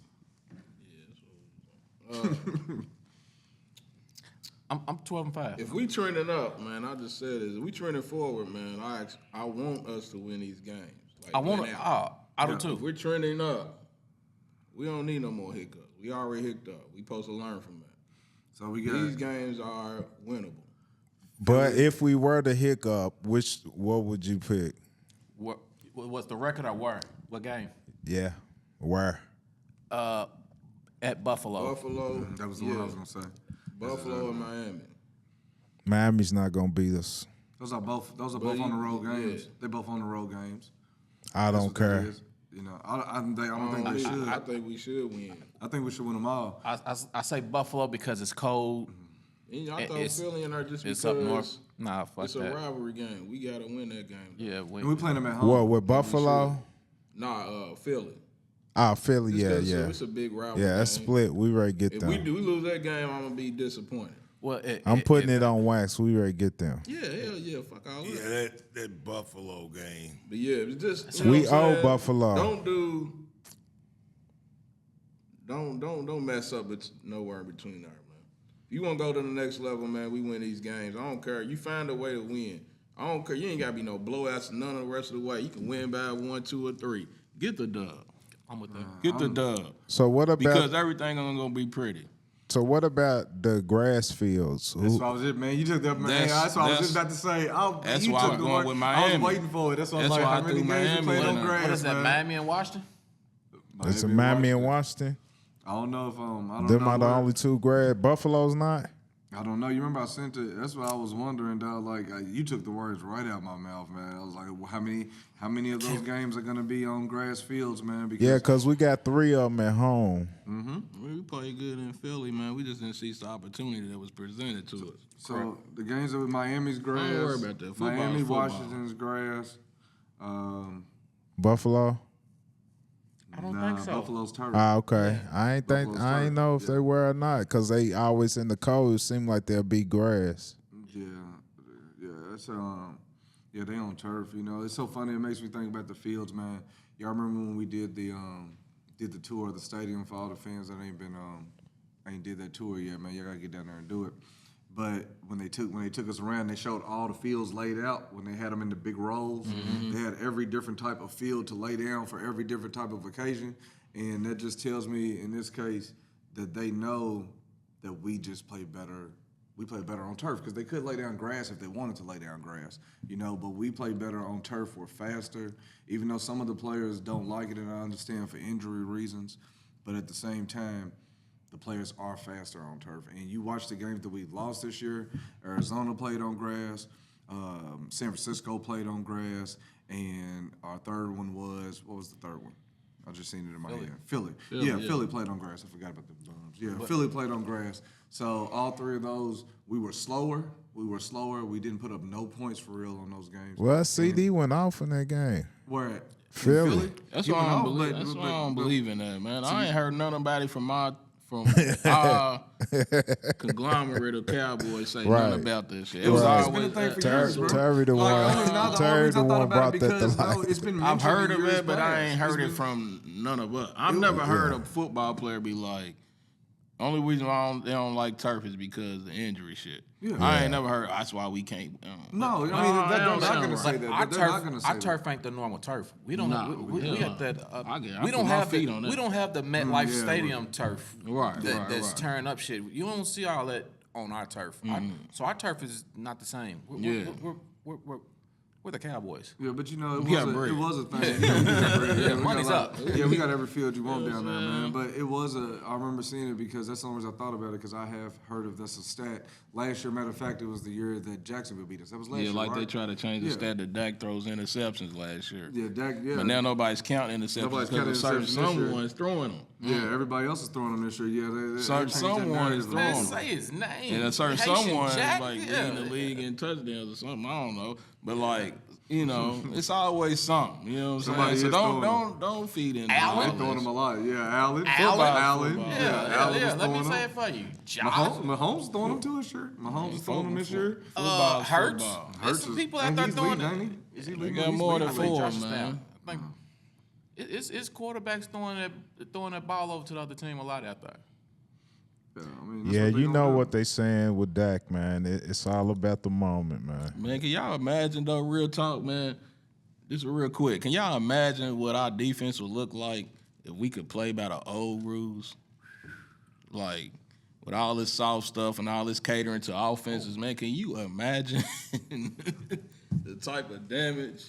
I'm 12-5. If we trending up, man, I just said this. If we trending forward, man, I want us to win these games. Like, I want win to. out. I do If too. we're trending up, we don't need no more hiccups. We already hiccuped up. We supposed to learn from that. So we These got games are winnable. But if we were to hiccup, what would you pick? What's the record or where? What game? Yeah, where? At Buffalo. Buffalo. that was the one I was gonna say. Buffalo and Miami. Miami's not gonna beat us. Those are both on the road games. They're both on the road games. I don't That's what that care. is. I don't think we should. I think we should win. I think we should win them all. I say Buffalo because it's cold. And I throw It's- Philly in there just It's because up north. Nah, fuck it's a that. rivalry game. We gotta win that game. Yeah, And we playing them at home. What with Buffalo? Nah, Philly. Philly. Just Yeah, 'cause yeah, It's a big rivalry. yeah. That's game. split. We ready to get If them. we lose that game, I'm gonna be disappointed. Well, I'm putting it on wax. We ready to get them. Yeah, hell yeah, fuck all that. Yeah, that Buffalo game. But yeah, it's just We you know what I'm owe saying? Buffalo. Don't mess up. It's nowhere in between there, man. If you want to go to the next level, man, we win these games. I don't care. You find a way to win. I don't care. You ain't got to be no blowouts none of the rest of the way. You can win by 1, 2, or 3. Get the dub. I'm with that. Get the dub. So what about Because everything ain't gonna be pretty. So what about the grass fields? That's what I was just, man. You took that, man. That's what I was just about to say. That's you why took I'm the going word. with I was Miami. waiting for it. That's why I was That's like, why how I many threw games you Miami played in on there. grass, What is that, man? Miami and Washington? It's a Miami and Washington. I don't know if I don't Them know are the where- only two grass. Buffalo's not. I don't know. You remember I sent it? That's what I was wondering, dog. Like you took the words right out my mouth, man. I was like, well, how many of those games are gonna be on grass fields, man? Because Yeah, because we got 3 of them at home. We played good in Philly, man. We just didn't seize the opportunity that was presented to us. so the games that with Miami's grass, Don't worry about that. Football is Miami, football. Washington's grass. Buffalo. I don't Nah, think so. Buffalo's turf. Okay. I ain't Buffalo's I ain't turf, know if they were or not because they always in the cold. It seemed like they'll be grass. Yeah, it's yeah, they on turf. You know, it's so funny. It makes me think about the fields, man. Y'all remember when we did the tour of the stadium for all the fans that ain't did that tour yet, man. Y'all gotta get down there and do it. But when they took us around, they showed all the fields laid out. When they had them in the big rows, they had every different type of field to lay down for every different type of occasion. And that just tells me, in this case, that they know that we just play better. We play better on turf because they could lay down grass if they wanted to lay down grass, you know. But we play better on turf. We're faster, even though some of the players don't like it, and I understand for injury reasons. But at the same time, the players are faster on turf. And you watch the games that we lost this year. Arizona played on grass. San Francisco played on grass. And our third one was, what was the third one? I just seen it in my head. Philly. Philly played on grass. I forgot about the Bums. Yeah, Philly played on grass. So all 3 of those, we were slower. We didn't put up no points for real on those games. Well, CD went off in that game. Where at? Philly. That's He why went I off, don't believe. but- That's why but- I don't but- believe in that, man. I ain't heard nobody from our conglomerate of Cowboys say Right. nothing about this shit. It was Right. It's been a always thing for Terry, years, bro. Terry the Like, one. only now the Terry only the reason I thought one about brought it that to because life. it's been I've mentioned heard in of years it, but I ain't past. heard It's it been- from none of us. I've never heard a football player be like, only reason why they don't like turf is because of the injury shit. Yeah. I ain't never heard, that's why we can't. No, I mean, No, they're don't not sound going to right. say that. Our They're not going to turf, say our that. turf ain't the normal turf. We don't. Nah, we hell got no. that. I We don't put my have feet the. on that. We don't have the MetLife yeah, Stadium turf. Right, That's right. tearing up shit. You don't see all that on our turf. So our turf is not the same. We're the Cowboys. Yeah, but you know, We got bread. it was a thing. Yeah, we got bread. Yeah, we Money's got up. Yeah, we got every field you want down there, man. But it was I remember seeing it because that's the only reason I thought about it because I have heard of that's a stat. Last year, matter of fact, it was the year that Jacksonville beat us. That was last Yeah, year, like right? they try to change the Yeah. stat that Dak throws interceptions last year. Yeah, Dak, yeah. But now nobody's counting interceptions Nobody's because counting a certain interceptions this year. someone's throwing them. Yeah, everybody else is throwing them this year. Yeah, they Certain changed that someone narrative is a throwing little them. Say his name. And a certain Haitian someone Jack, like yeah. leading the league in touchdowns or something. I don't know, but like it's always something. You know what I'm Somebody saying? is So throwing don't feed in. Allen? They're throwing them a lot. Yeah, Allen. Allen? Allen. Football. Yeah, Allen was Let me throwing say them. it for you. Mahomes is throwing them too this year. Mahomes is throwing them this year. Hurts. Football. There's some is- people out and there he's throwing leading, it. ain't he? Is he They leading? got He's more than leading. four, Josh's man. down. I think it's quarterbacks throwing that ball over to the other team a lot out there. Yeah, I mean, that's Yeah, what they you gonna know do. what they saying with Dak, man. It's all about the moment, man. Man, can y'all imagine though? Real talk, man. This is real quick. Can y'all imagine what our defense would look like if we could play by the old rules? Like with all this soft stuff and all this catering to offenses, man. Can you imagine the type of damage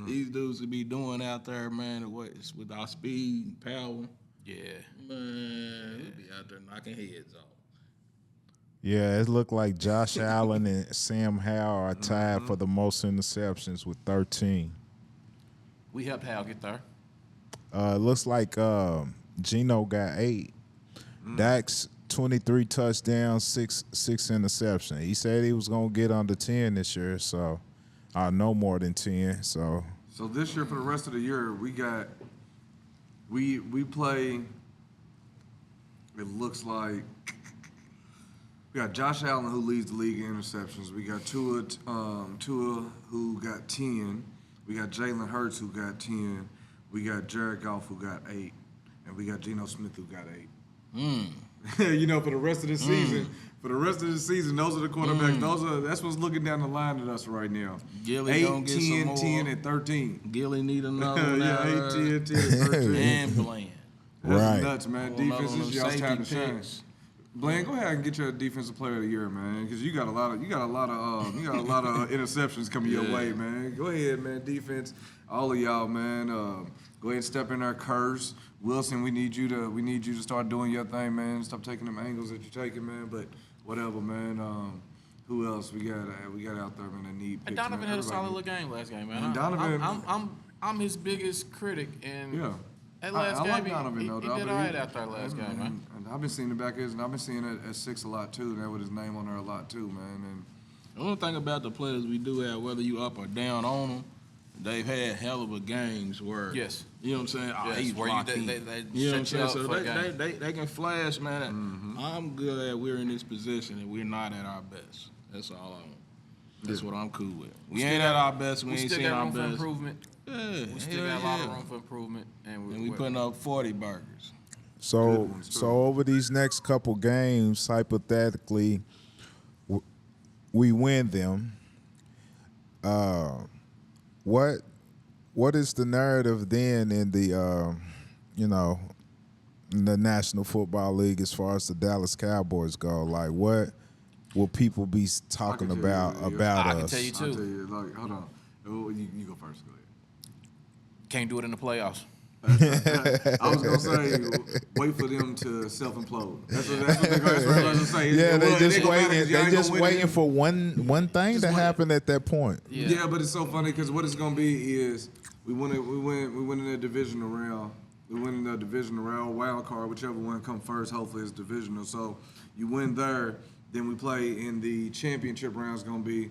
these dudes would be doing out there, man? With our speed and power, Yeah. man, we'd be out there knocking heads off. Yeah, it looked like Josh Allen and Sam Howell are tied for the most interceptions with 13. We helped Hal get there. It looks like Geno got 8. Dak's 23 touchdowns, 6 interceptions. He said he was gonna get under 10 this year, so no more than 10. So this year for the rest of the year, we play. It looks like we got Josh Allen who leads the league in interceptions. We got Tua who got 10. We got Jalen Hurts who got 10. We got Jared Goff who got 8, and we got Geno Smith who got 8. you know, for the rest of the season. For the rest of the season, those are the quarterbacks. That's what's looking down the line at us right now. Gilly 8, gonna get 10, some more. 10, and 13. Gilly need another one. Yeah, 8, 10, 10, and 13. And Bland. That's Right. nuts, man. Pull Defense another is one of y'all's them time to safety shine. picks. Blaine, go ahead and get your defensive player of the year, man, because you got a lot of interceptions coming your way, man. Go ahead, man. Defense, all of y'all, man. Go ahead and step in our curse. Wilson, we need you to start doing your thing, man. Stop taking them angles that you're taking, man. But whatever, man. Who else we got out there, man? That need picks, And Donovan man. had a Everybody solid need- little game last game, man. And Donovan- I'm his biggest critic, and Yeah. that last I game, like Donovan, he though, did dog, all but right out there last game, man. And I've been seeing the back ends, and I've been seeing it at 6 a lot too. That with his name on there a lot too, man. And The only thing about the players we do have, whether you up or down on them, they've had hell of a games where, Yes. you know what I'm saying? Oh, Yes, he's where you- locked they- in. they You know what I'm set you saying? up So for a game. they can flash, man. I'm good at we're in this position and we're not at our best. That's all I want. That's what I'm cool with. We ain't at our best. We ain't still seen got our room for best. improvement. Yeah, We still got a lot of room for improvement, and And we putting up 40 burgers. So over these next couple games, hypothetically, we win them. What is the narrative then in the in the National Football League as far as the Dallas Cowboys go? Like, what will people be talking I can about tell you, about I us? can tell you I'll tell too. you, like, hold on. Oh, you go first. Go ahead. Can't do it in the playoffs. I was gonna say, wait for them to self-implode. That's what they're going to say. Yeah, they just gonna waiting. manage, y'all They ain't just gonna win waiting it. for one thing to wait. happen at that point. Yeah, but it's so funny because what it's gonna be is we win in the divisional round. We win in the divisional round, wild card, whichever one come first. Hopefully it's divisional. So you win there, then we play in the championship round. It's gonna be,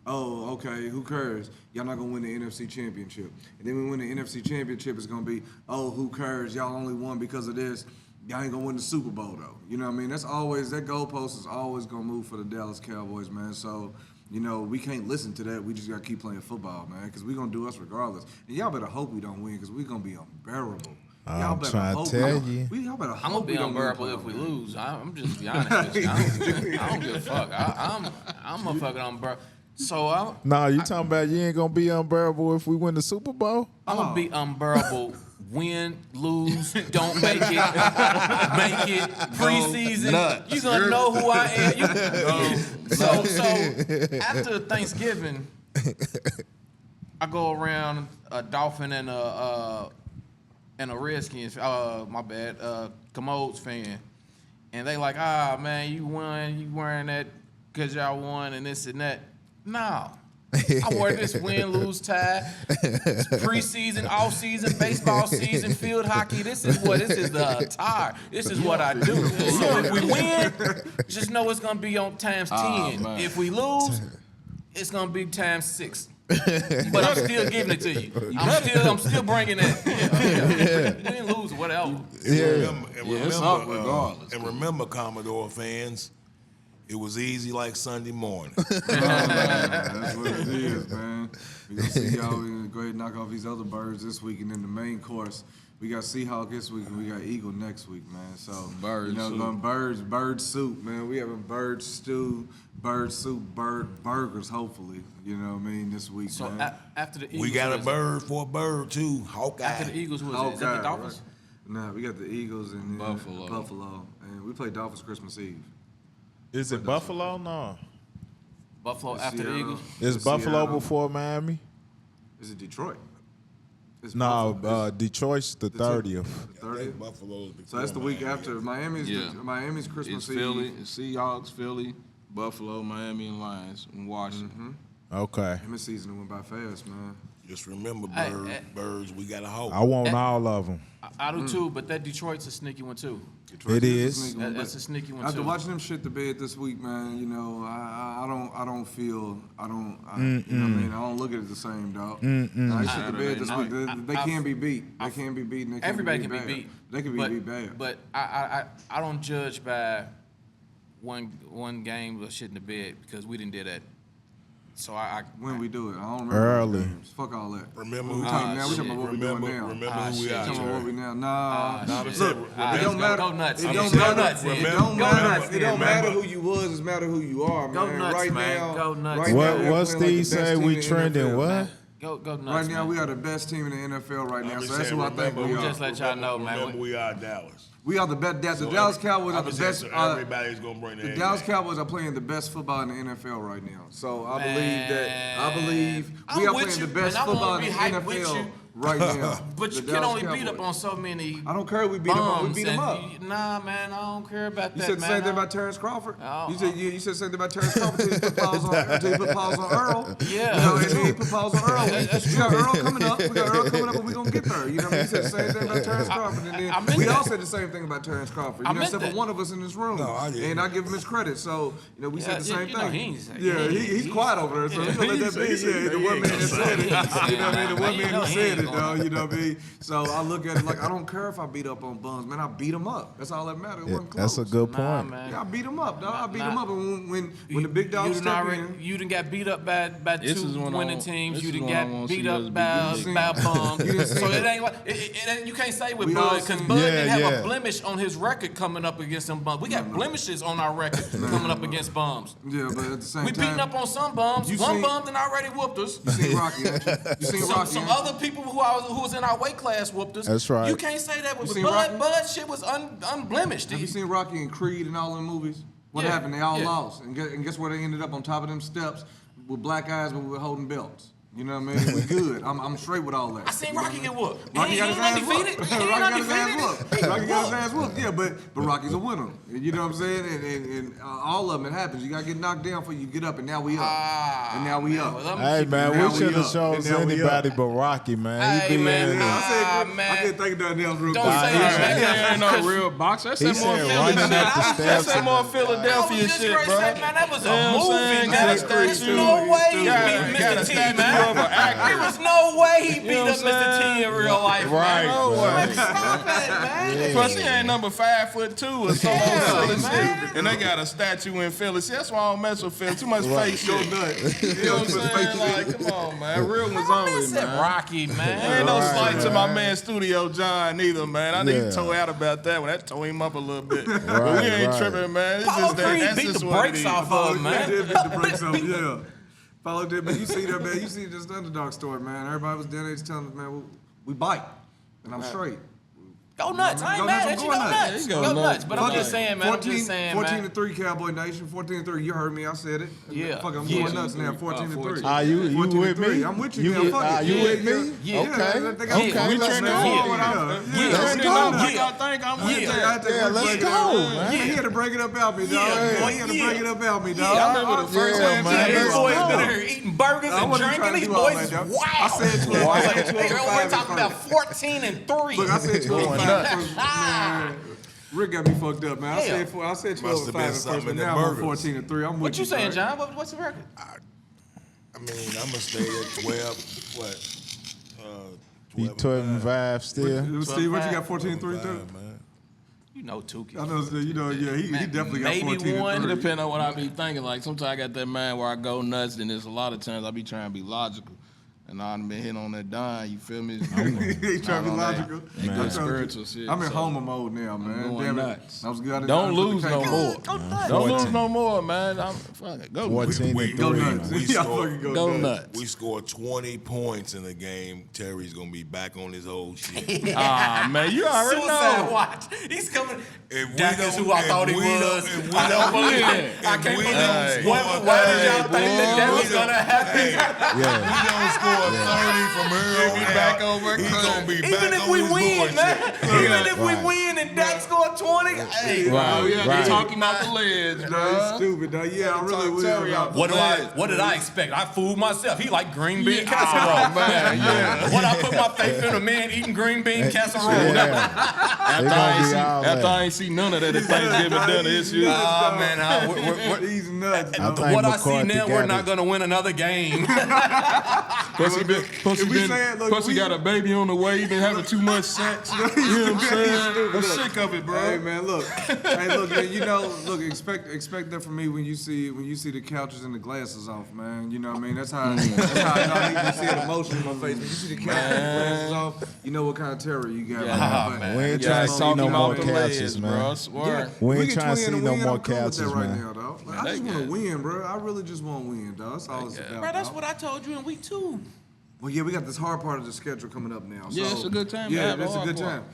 oh, okay, who cares? Y'all not gonna win the NFC championship. And then we win the NFC championship. It's gonna be, oh, who cares? Y'all only won because of this. Y'all ain't gonna win the Super Bowl though. You know what I mean? That's always, that goalpost is always gonna move for the Dallas Cowboys, man. So, you know, we can't listen to that. We just gotta keep playing football, man, because we gonna do us regardless. And y'all better hope we don't win, because we gonna be unbearable. Y'all I'm better trying to hope tell we you. Y'all better hope I'm gonna be we don't win the unbearable if we playoff, man. lose. I'm just be honest with you. I don't give a fuck. I'm a fucking unbearable. So No, you talking about you ain't gonna be unbearable if we win the Super Bowl? I'm gonna be unbearable. Win, lose, don't make it, make it, preseason. You gonna know who I am. So after Thanksgiving, I go around a Dolphin and a Redskins. Commodes fan, and they like, man, you won. You wearing that because y'all won and this and that. No. I wore this win, lose, tie, preseason, off-season, baseball season, field hockey. This is the attire. This is what I do. So if we win, just know it's gonna be on times 10. Man. If we lose, it's gonna be times 6. But I'm still giving it to you. I'm still bringing it. Win, lose, whatever. It's up regardless. And remember, Commodore fans, it was easy like Sunday morning. That's what it is, man. We gonna see y'all. We're gonna go ahead and knock off these other birds this week, and then the main course. We got Seahawk this week, and we got Eagle next week, man. So Bird soup. going bird soup, man. We having bird stew, bird soup, bird burgers. Hopefully, you know what I mean, this week, So man. after the Eagles, We got who a is it? bird for a bird, too. Hawkeye. After the Eagles, who is it? Is that the Dolphins? Right? Nah, we got the Eagles and Buffalo, and we play Dolphins Christmas Eve. Is it Buffalo? No. Buffalo after the Seattle. Eagles. Is It's Buffalo Seattle. before Miami? Is it Detroit? It's No, Buffalo. Detroit's the 30th. The 30th? Buffalo's So that's the week after. Miami's Yeah. Miami's Christmas It's Eve. Philly, it's Seahawks, Philly, Buffalo, Miami, and Lions, and Washington. Okay. Him season went by fast, man. Just remember, Hey, birds, we got a hope. I want all of them. I do too, but that Detroit's a sneaky one too. Detroit It a is. sneaky one, That's but a sneaky one After too. watching them shit the bed this week, man, you know, I don't feel, you know what I mean? I don't look at it the same, dog. They shit the bed this week. They can be beat. They can be beat. And they Everybody can can be be bad. beat. They can be beat bad. But I don't judge by one game of shit in the bed because we didn't do that. So I When we do it, I don't remember. Early. Games. Fuck all that. Remember We who talking now. We talking about what we doing now. Remember who we are. Talking about what we Terry. now. Nah. Nah, Look, said, it don't matter. Go nuts. It Go don't nuts, matter. man. It don't Go matter. nuts, It don't man. matter who you was. It's matter who you are, man. Go nuts, right man. now. Go nuts. Right What now, what we're playing like Steve the best say? team We in the trending NFL. what? Go nuts. Right now, man. we are the best team in the NFL right now. I'm So just that's saying, who I think remember we who- are. Just let y'all know, man. Remember, we are Dallas. We are the best. The Dallas Cowboys are the best. Everybody's gonna bring The their Dallas A-game. Cowboys are playing the best football in the NFL right now. So I believe we I'm are with playing you, the best and I won't football in be the hyped with NFL you. right now. But The you can Dallas only beat Cowboys. up on so many. I don't care. We beat them up. We bums beat them and up. Nah, man, I don't care about You that. said the man. same thing about Terrence Crawford. Oh, You said the same thing about Terrence Crawford until you put pause on Earl. Yeah, You know, that's and then you put pause on Earl. We got Earl coming up. We got Earl coming up, and we gonna get there. You know what I mean? You said the same thing about Terrence Crawford, and I then meant we that. all said the same thing about Terrence Crawford. I You know, meant except for that. one of us in this room, No, I didn't. and I give him his credit. So you know, we said the Yeah, same you know, thing. he ain't say- Yeah, he's quiet over there, so you gonna let that be. Yeah, the one man that said it. You know what I mean? The one man that said it, though. You know what I mean? So I look at it like I don't care if I beat up on bums, man. I beat them up. That's all that matters. It wasn't That's a close. good Nah, point. man. Yeah, I beat them up, dog. I beat Nah. them up, and when the big dogs step in, You done got beat up by This is two when I winning want- teams. this You is done when I got wanna beat see us up beat by these bums. You didn't see So that. it ain't like you can't say with We all Bud because seen- Bud Yeah, didn't have yeah. a blemish on his record coming up against them bums. We got blemishes on our record coming up against bums. yeah, but at the same We time, beating up on some bums. You One seen- bum done already whooped us. you seen Rocky, ain't you? You seen Rocky, Some ain't you? other people who was in our weight class whooped us. That's right. You can't say that with seen Bud. Rocky? Bud shit was unblemished. Have you seen Rocky and Creed and all them movies? What Yeah, happened? They all yeah. lost, and guess where they ended up on top of them steps with black eyes, but we were holding belts. You know what I mean? We good. I'm straight with all that. I seen Rocky get whooped. Rocky He got his ain't ass undefeated. whooped. He ain't Rocky got his ass undefeated. whooped. Rocky got his ass whooped. Yeah, but Rocky's a winner. You know what I'm saying? And all of them, it happens. You gotta get knocked down before you get up, and now we up. And now we up. Hey man, Now we we should have up. chose And now we anybody up. but Rocky, man. Hey, He be man, in nah. there. I man. can't think of nothing else real Don't quick. say he that, said- man. That ain't no real boxer. That's He that more said Philly running shit. up the That's steps. that more I Philadelphia was just shit, ready to bro. say, man, that was You know a what I'm saying? movie, man. That's There's true. no way he Got beat a Mr. T, statue man. of an actor. There was no way he beat know up what I'm Mr. T saying? in real life, Right, man. No way. Stop that, man. Plus, he ain't number 5'2" or some old silly man. shit. And they got a statue in Philly. See, that's why I don't mess with Philly. Too much fake Go shit. nuts. You know what I'm saying? Like, come on, man. Real ones I only, said man. Rocky, man. Ain't no Right, slight to man. my man Studio John either, man. I know Yeah. you tore out about that one. That tore him up a little bit. But we Right, ain't right. tripping, man. It's Apollo just that Creed that's beat just the what it brakes is. off of him, man. Did beat the brakes off, yeah. Follow that, but you see that, man. You see this underdog story, man. Everybody was down there telling us, man, we bite, and I'm straight. Go nuts. I ain't Go mad nuts, at I'm you. going Go nuts. nuts. Yeah, Go go nuts. nuts. But I'm Fuck just it. saying, man. I'm just saying, 14 man. to 3, Cowboy Nation. 14-3. You heard me. I said it. Yeah. Fuck, I'm Yeah. going nuts now. 14-3. You with me? I'm with you now. Fuck it. You with me? Yeah. Okay. Yeah. We let's trending go. forward. Yeah. Let's Trending go. up like I think I'm with Yeah. that. Yeah, let's go, man. He had to break it up out me, dog. Yeah. He had to Yeah. break it up out me, dog. Yeah, I remember the first Yeah, time man, These let's boys go. been here eating burgers I and wasn't drinking. trying to These do all boys that, is though. wild. I said 12. I said 12 We're and 5 talking at about first. 14-3. Look, I said 12 and 5 at first. Ah. Man, Rick got me fucked up, man. I Damn. said 12 Must and have 5 been at first, something but in the now I'm on burgers. 14-3. I'm with What you you, saying, John? John? What's the record? I mean, I'm gonna stay at 12. What? You 12 and 5 still? Steve, what you got? 14-3 too? man. You know, Tukey. I know, you know, yeah, he definitely got Maybe 14 one. and It 3. depends on what I be thinking. Like sometimes I got that mind where I go nuts, and there's a lot of times I be trying to be logical. And I've been hitting on that dime, you feel me? He trying to be logical. That I'm good trying spiritual to- shit. I'm in so homer mode now, man. going Damn it. nuts. I was good. Don't lose no more. nuts. Don't lose 14. no more, man. Fuck it. Go 14 We- and Go 3. nuts. We Y'all scored- fucking Go nuts. nuts. We scored 20 points in the game. Terry's gonna be back on his old shit. Ah, man, you already Suicide know. watch. He's coming. If we That is don't- who I if thought he we was. don't- if we I don't can't believe win, it. I if can't we believe don't it. score Why did y'all 30, think that boy, was gonna happen? Hey, Yeah. we don't score 30 from here on back out, over he's gonna be Even back if on we his win, bullshit. man. Even if we Right. win and Dak scored 20, hey. Right, Oh, yeah, right. they talking about the ledge, No, bro. it's stupid, though. Yeah, I really Talk will. Terry out the What did I expect? I fooled myself. He like green bean Yeah. casserole. Oh, man, yeah. When I put my faith in a man eating green bean casserole. Yeah. After, gonna I ain't, be see, all after that. I ain't see none of that at Thanksgiving dinner, it's you. Ah, man, He's nuts. I think what I see McCarthy now, got we're it. not going to win another game. But Pussy got a baby on the way. He been having too much sex. You know what I'm saying? I'm sick of it, bro. Hey man, look, man, expect that from me when you see the couches and the glasses off, man. You know what I mean? That's how you can see the emotion in my face. When you see the couches and the glasses off, you know what kind of terror you got. Man. We ain't trying to see no more couches, man. Bro, I swear. We ain't trying to see no more couches, right man. now, dog. Like, I just want to win, bro. I really just want to win, dog. That's all it's about. Bro, that's what I told you in week 2. Well, yeah, we got this hard part of the schedule coming up now. Yeah, so, it's a good time. Yeah, to have it's a good part. time.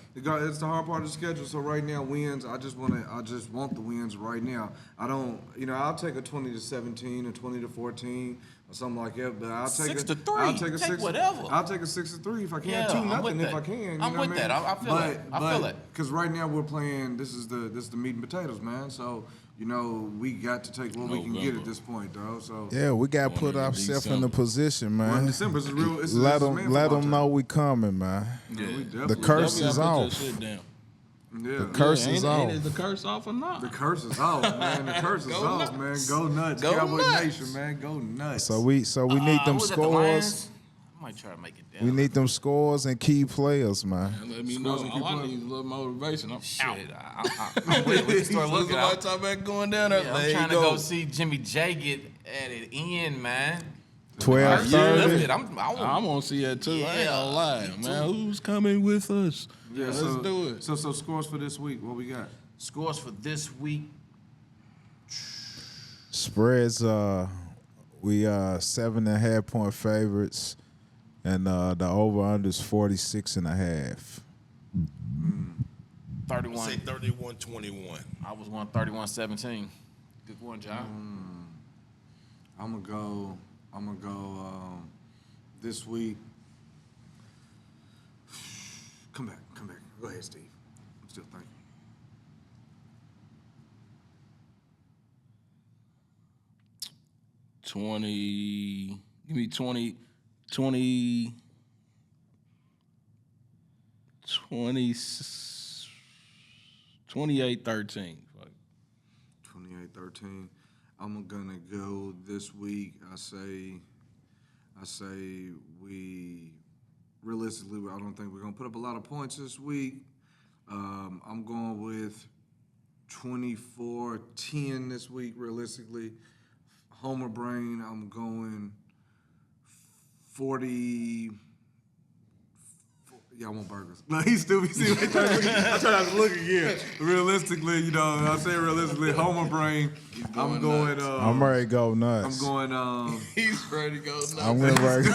It's the hard part of the schedule. So right now, wins. I just want the wins right now. I don't, I'll take a 20-17 or 20-14 or something like that. But I'll take 6-3. I'll take a Take 6. whatever. I'll take a 6-3 if I can. Yeah, 2-0 if I can. You know I'm what with I mean? that. I feel it. I feel it. Because right now we're playing. This is the meat and potatoes, man. So. We got to take what we can get at this point, dog. So Yeah, we got to put ourselves in the position, well, man. December is real. Let them know we coming, man. Yeah, we The definitely. curse Definitely is gotta put off. that shit down. Yeah. The curse is Ain't off. it the curse off or not? The curse is off, man. The curse is off, man. Go nuts, Go Cowboy nuts. Nation, man. Go nuts. So we need them was that, the scores. Lions? I might try to make it down. We need them scores and key players, man. And let me know. All I need is a little motivation. I'm Shit, out. I'm with it. We can start looking. Somebody talk about going down there. I'm There you trying to go. go see Jimmy J get at it in, man. 12:30. I'm gonna see that too. I ain't Yeah. gonna lie, man. Who's coming with us? yeah, Let's so, do it. So scores for this week. What we got? Scores for this week. Spreads. We 7.5 point favorites, and the over under is 46.5. 31. Say 31-21. I was 31-17. Good one, John. I'm gonna go this week. Come back. Go ahead, Steve. I'm still thinking. Give me 28-13. Fuck. 28-13. I'm gonna go this week. I say we realistically, I don't think we're gonna put up a lot of points this week. I'm going with 24-10 this week. Realistically, Homer Brain. I'm going 40. Yeah, I want burgers. No, he's stupid. I try not to look again. Realistically, I say realistically, Homer Brain. I'm going. I'm ready to go nuts. I'm going. He's ready to go nuts. I'm ready.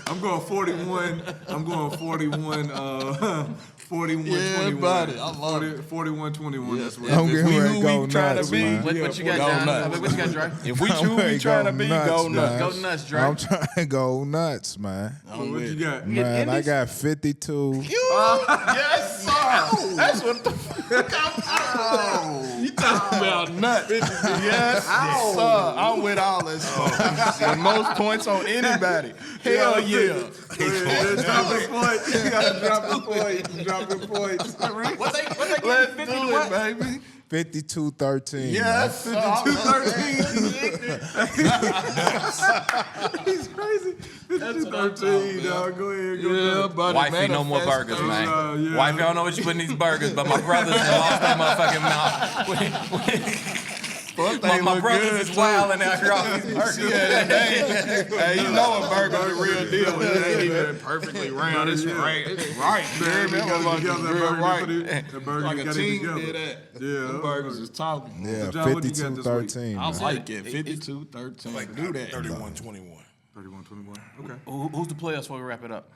I'm going 41. I'm going 41. 41. Yeah, 21. buddy, I love it. 41. 21. That's what. I'm If getting we ready who to go we trying nuts, to be, man. What you got, Go John? nuts. What you got, Dre? If we I'm who ready we to trying go to be, nuts, go nuts. Go nuts, Dre. I'm trying to go nuts, man. I'm What with you it. got? Man, I got 52. Yes, sir. That's what the fuck I'm You talking about nuts. Yes, sir. I'm with all this stuff. The most points on anybody. Hell yeah. Dropping points. You got dropping points. Dropping points. What they Let's get? 50 do to it, what? baby. 52-13. Yes, sir. 213. He's crazy. 213, dog. Go ahead. Go Yeah, nuts. buddy. Wifey, no more manifest burgers, those. man. yeah. Wifey, I don't know what you put in these burgers, but my brothers done lost their motherfucking mouth. My brothers is wilding out here off these burgers. Hey, you know a burger the real deal. It ain't even perfectly round. It's right. It's right. Man, we got it together. Real right. That burger Like a got it team together. did that. Yeah. Them burgers is talking. Yeah, John, what you got this 52-13. I man. like it. 52-13. Like Do that. 31-21. 31-21. Okay. Who's the players before we wrap it up?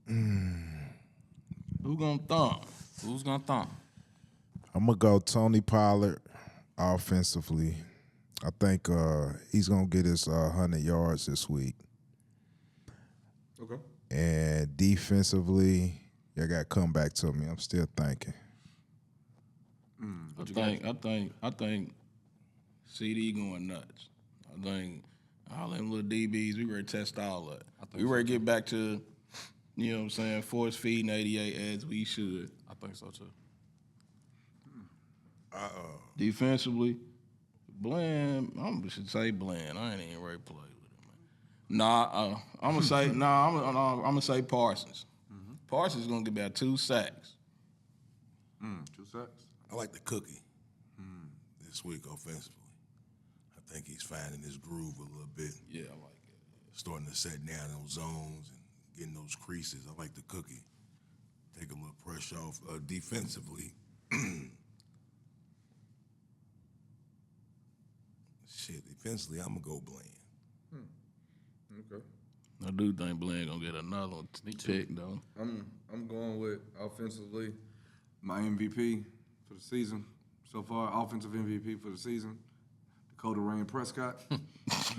Who gonna thump? Who's gonna thump? I'm going to go Tony Pollard offensively. I think he's going to get his 100 yards this week. Okay. And defensively, you got to come back to me. I'm still thinking. I think CD going nuts. I think all them little DBs, we ready to test all that. We ready to get back to, you know what I'm saying, force feeding 88 as we should. I think so too. Defensively, Bland, I should say Bland. I ain't even ready to play with him, man. I'm gonna say I'm gonna say Parsons. Parsons is gonna get about 2 sacks. 2 sacks. I like the cookie this week offensively. I think he's finding his groove a little bit. Yeah, I like it. Starting to set down those zones and getting those creases. I like the cookie. Take a little pressure off defensively. Shit, defensively, I'm going to go Bland. Okay. I do think Bland gonna get another one pick though. I'm going with offensively my MVP for the season so far. Offensive MVP for the season. Dakota Rain Prescott.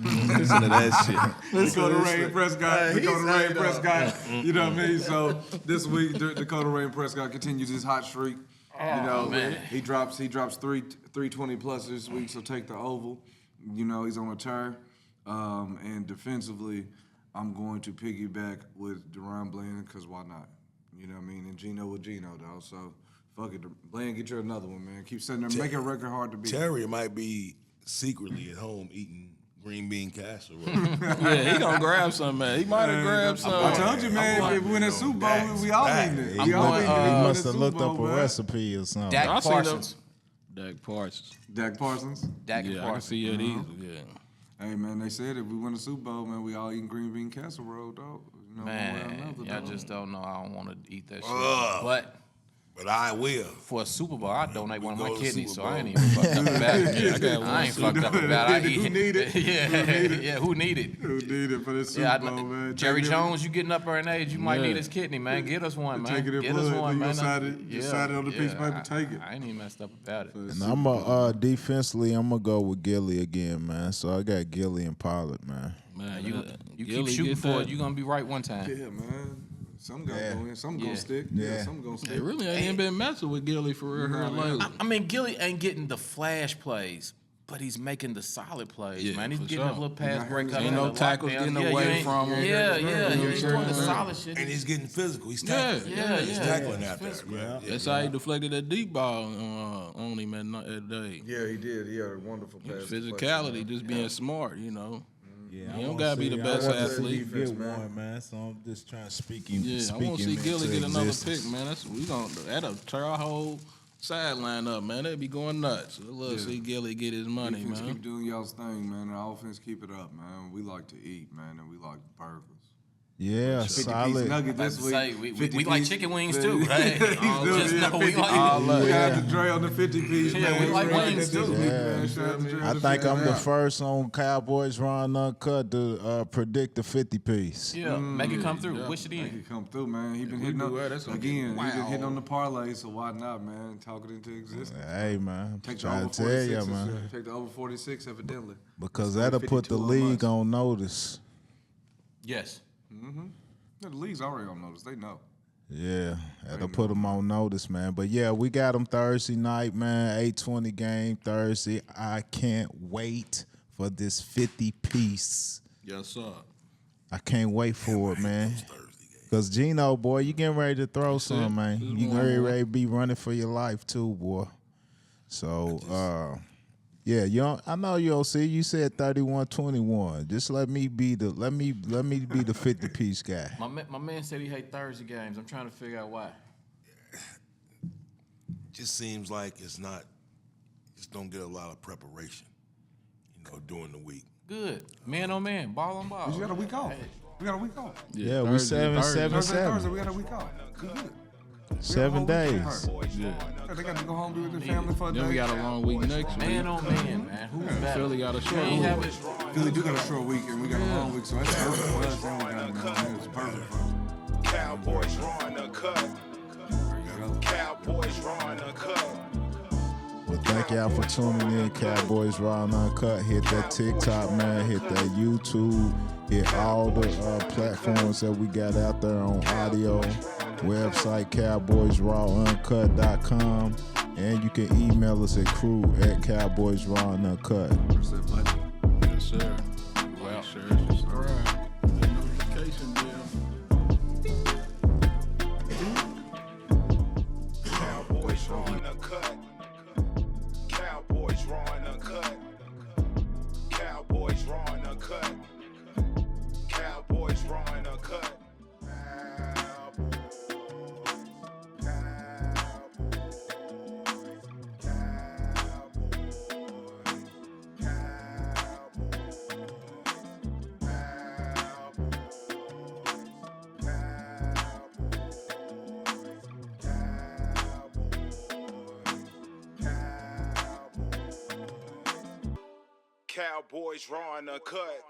Listen to that shit. Dakota Rain Prescott. Dakota Rain Prescott. You know what I mean? So this week, Dakota Rain Prescott continues his hot streak. You know, he drops 320 plus this week. So take the oval. You know, he's on a tear. And defensively, I'm going to piggyback with Deron Bland because why not? You know what I mean? And Geno with Geno though. So fuck it, Bland, get you another one, man. Keep sitting there, make a record hard to beat. Terry might be secretly at home eating green bean casserole. Yeah, he gonna grab some, man. He might have grabbed some. I told you, man. If we win a Super Bowl, we all eating it. He We all eating it. he We win must a have Super looked up Bowl, a man. recipe or something. Dak I see Parsons. Dak Parsons. Dak Parsons. Dak Yeah, I can Parsons. see it easily. Yeah. Hey, man, they said if we win a Super Bowl, man, we all eating green bean casserole, dog. You know, one way or Man, another, y'all dog. just don't know. I don't want to eat that shit. Ugh. But But I will. for a Super Bowl, I donate one of my go to kidneys, Super so I ain't Bowl. even fucked up about it. Yeah, I got one I ain't too. fucked up about it. I Who eat need it? Yeah, who need it? Who need it for this Super Yeah, Bowl, man? Jerry Take it- Jones, you getting up there in age, you might Yeah. need his kidney, man. Get us one, man. Take it in Get blood, us one, then man. you sign it on the piece of paper, take it. I ain't even messed up about it. And I'm defensively, I'm gonna go with Gilly again, man. So I got Gilly and Pollard, man. Man, You Gilly keep shooting get for that. it, you gonna be right one time. Yeah, man. Some gonna Yeah. go in, some Yeah. gonna stick. Yeah. Some gonna They stick. really ain't even been messing with Gilly for real here lately. I mean, Gilly ain't getting the flash plays, but he's making the solid plays, Yeah, man. He's for getting sure. a little pass breakup. Ain't no tackles getting away from him. Yeah, You know what he's I'm doing the saying? solid shit. And he's getting physical. He's Yeah, tackling. yeah, He's yeah. tackling out there. Yeah. That's how he deflected that deep ball on him that day. Yeah, he did. He had a wonderful pass. Physicality, just being smart, you know. Yeah, You don't gotta be the best athlete. Get one, man. So I'm just trying to speak him. Yeah, I want to see Gilly get another pick, man. That'll tear our whole sideline up, man. They'd be going nuts. I love to see Gilly get his money, Defense, man. keep doing y'all's thing, man. The offense, keep it up, man. We like to eat, man, and we like burgers. Yeah, 50-piece solid. nugget About this to week. say, we 50 like piece. chicken wings too. Hey, just know we like Shout out to Dre on the 50 piece, Yeah, man. we like Right wings, this too. week, Yeah. man. Shout out to Dre on I the think 50 I'm the piece. first on Cowboys Ron Uncut to predict the 50 piece. Yeah, make it come through. Wish it Make in. it come through, man. He been we hitting do up that, that's gonna again. get He been hitting wild. on the parlay, so why not, man? Talk it into existence. Hey man, Take the trying over to tell you, 46. man, Take the over 46, evidently. because that'll put the 52 on league us. on notice. Yes. Yeah, the league's already on notice. They know. Yeah, that'll put them on notice, man. But yeah, we got them Thursday night, man. 8:20 game Thursday. I can't wait for this 50 piece. Yes, sir. I can't wait for it, man. Cause Geno, boy, you getting ready to throw some, man. Just You one getting more. ready to be running for your life too, boy. So, yeah, I know you don't see. You said 31-21. Just let me be the 50 piece guy. My man said he hate Thursday games. I'm trying to figure out why. Just seems like it's not, just don't get a lot of preparation, during the week. Good. Man on man. Ball on ball. We got a week off. We got a week off. Yeah, we Thursday. 7. Thursday, 7. we got a week off. We good. 7 days. Yeah. They got to go home with their family for a day. Then we got a long week next week. Man on man. Who's better? Philly got a short Ain't week. have it. Philly do got a short week, and we got a long week, so that's perfect for us. And we got it's perfect for us. Cowboys drawing Uncut. Cowboys drawing Uncut. Well, thank y'all for tuning in, Cowboys Raw and Uncut. Hit that TikTok, man. Hit that YouTube. Hit all the platforms that we got out there on audio. Website, cowboysrawuncut.com. And you can email us at crew@cowboysrawuncut. Yes, sir. Well, sure. Subscribe. Notification bell. Cowboys drawing Uncut. Cowboys drawing Uncut. Cowboys drawing Uncut. Cowboys raw and uncut.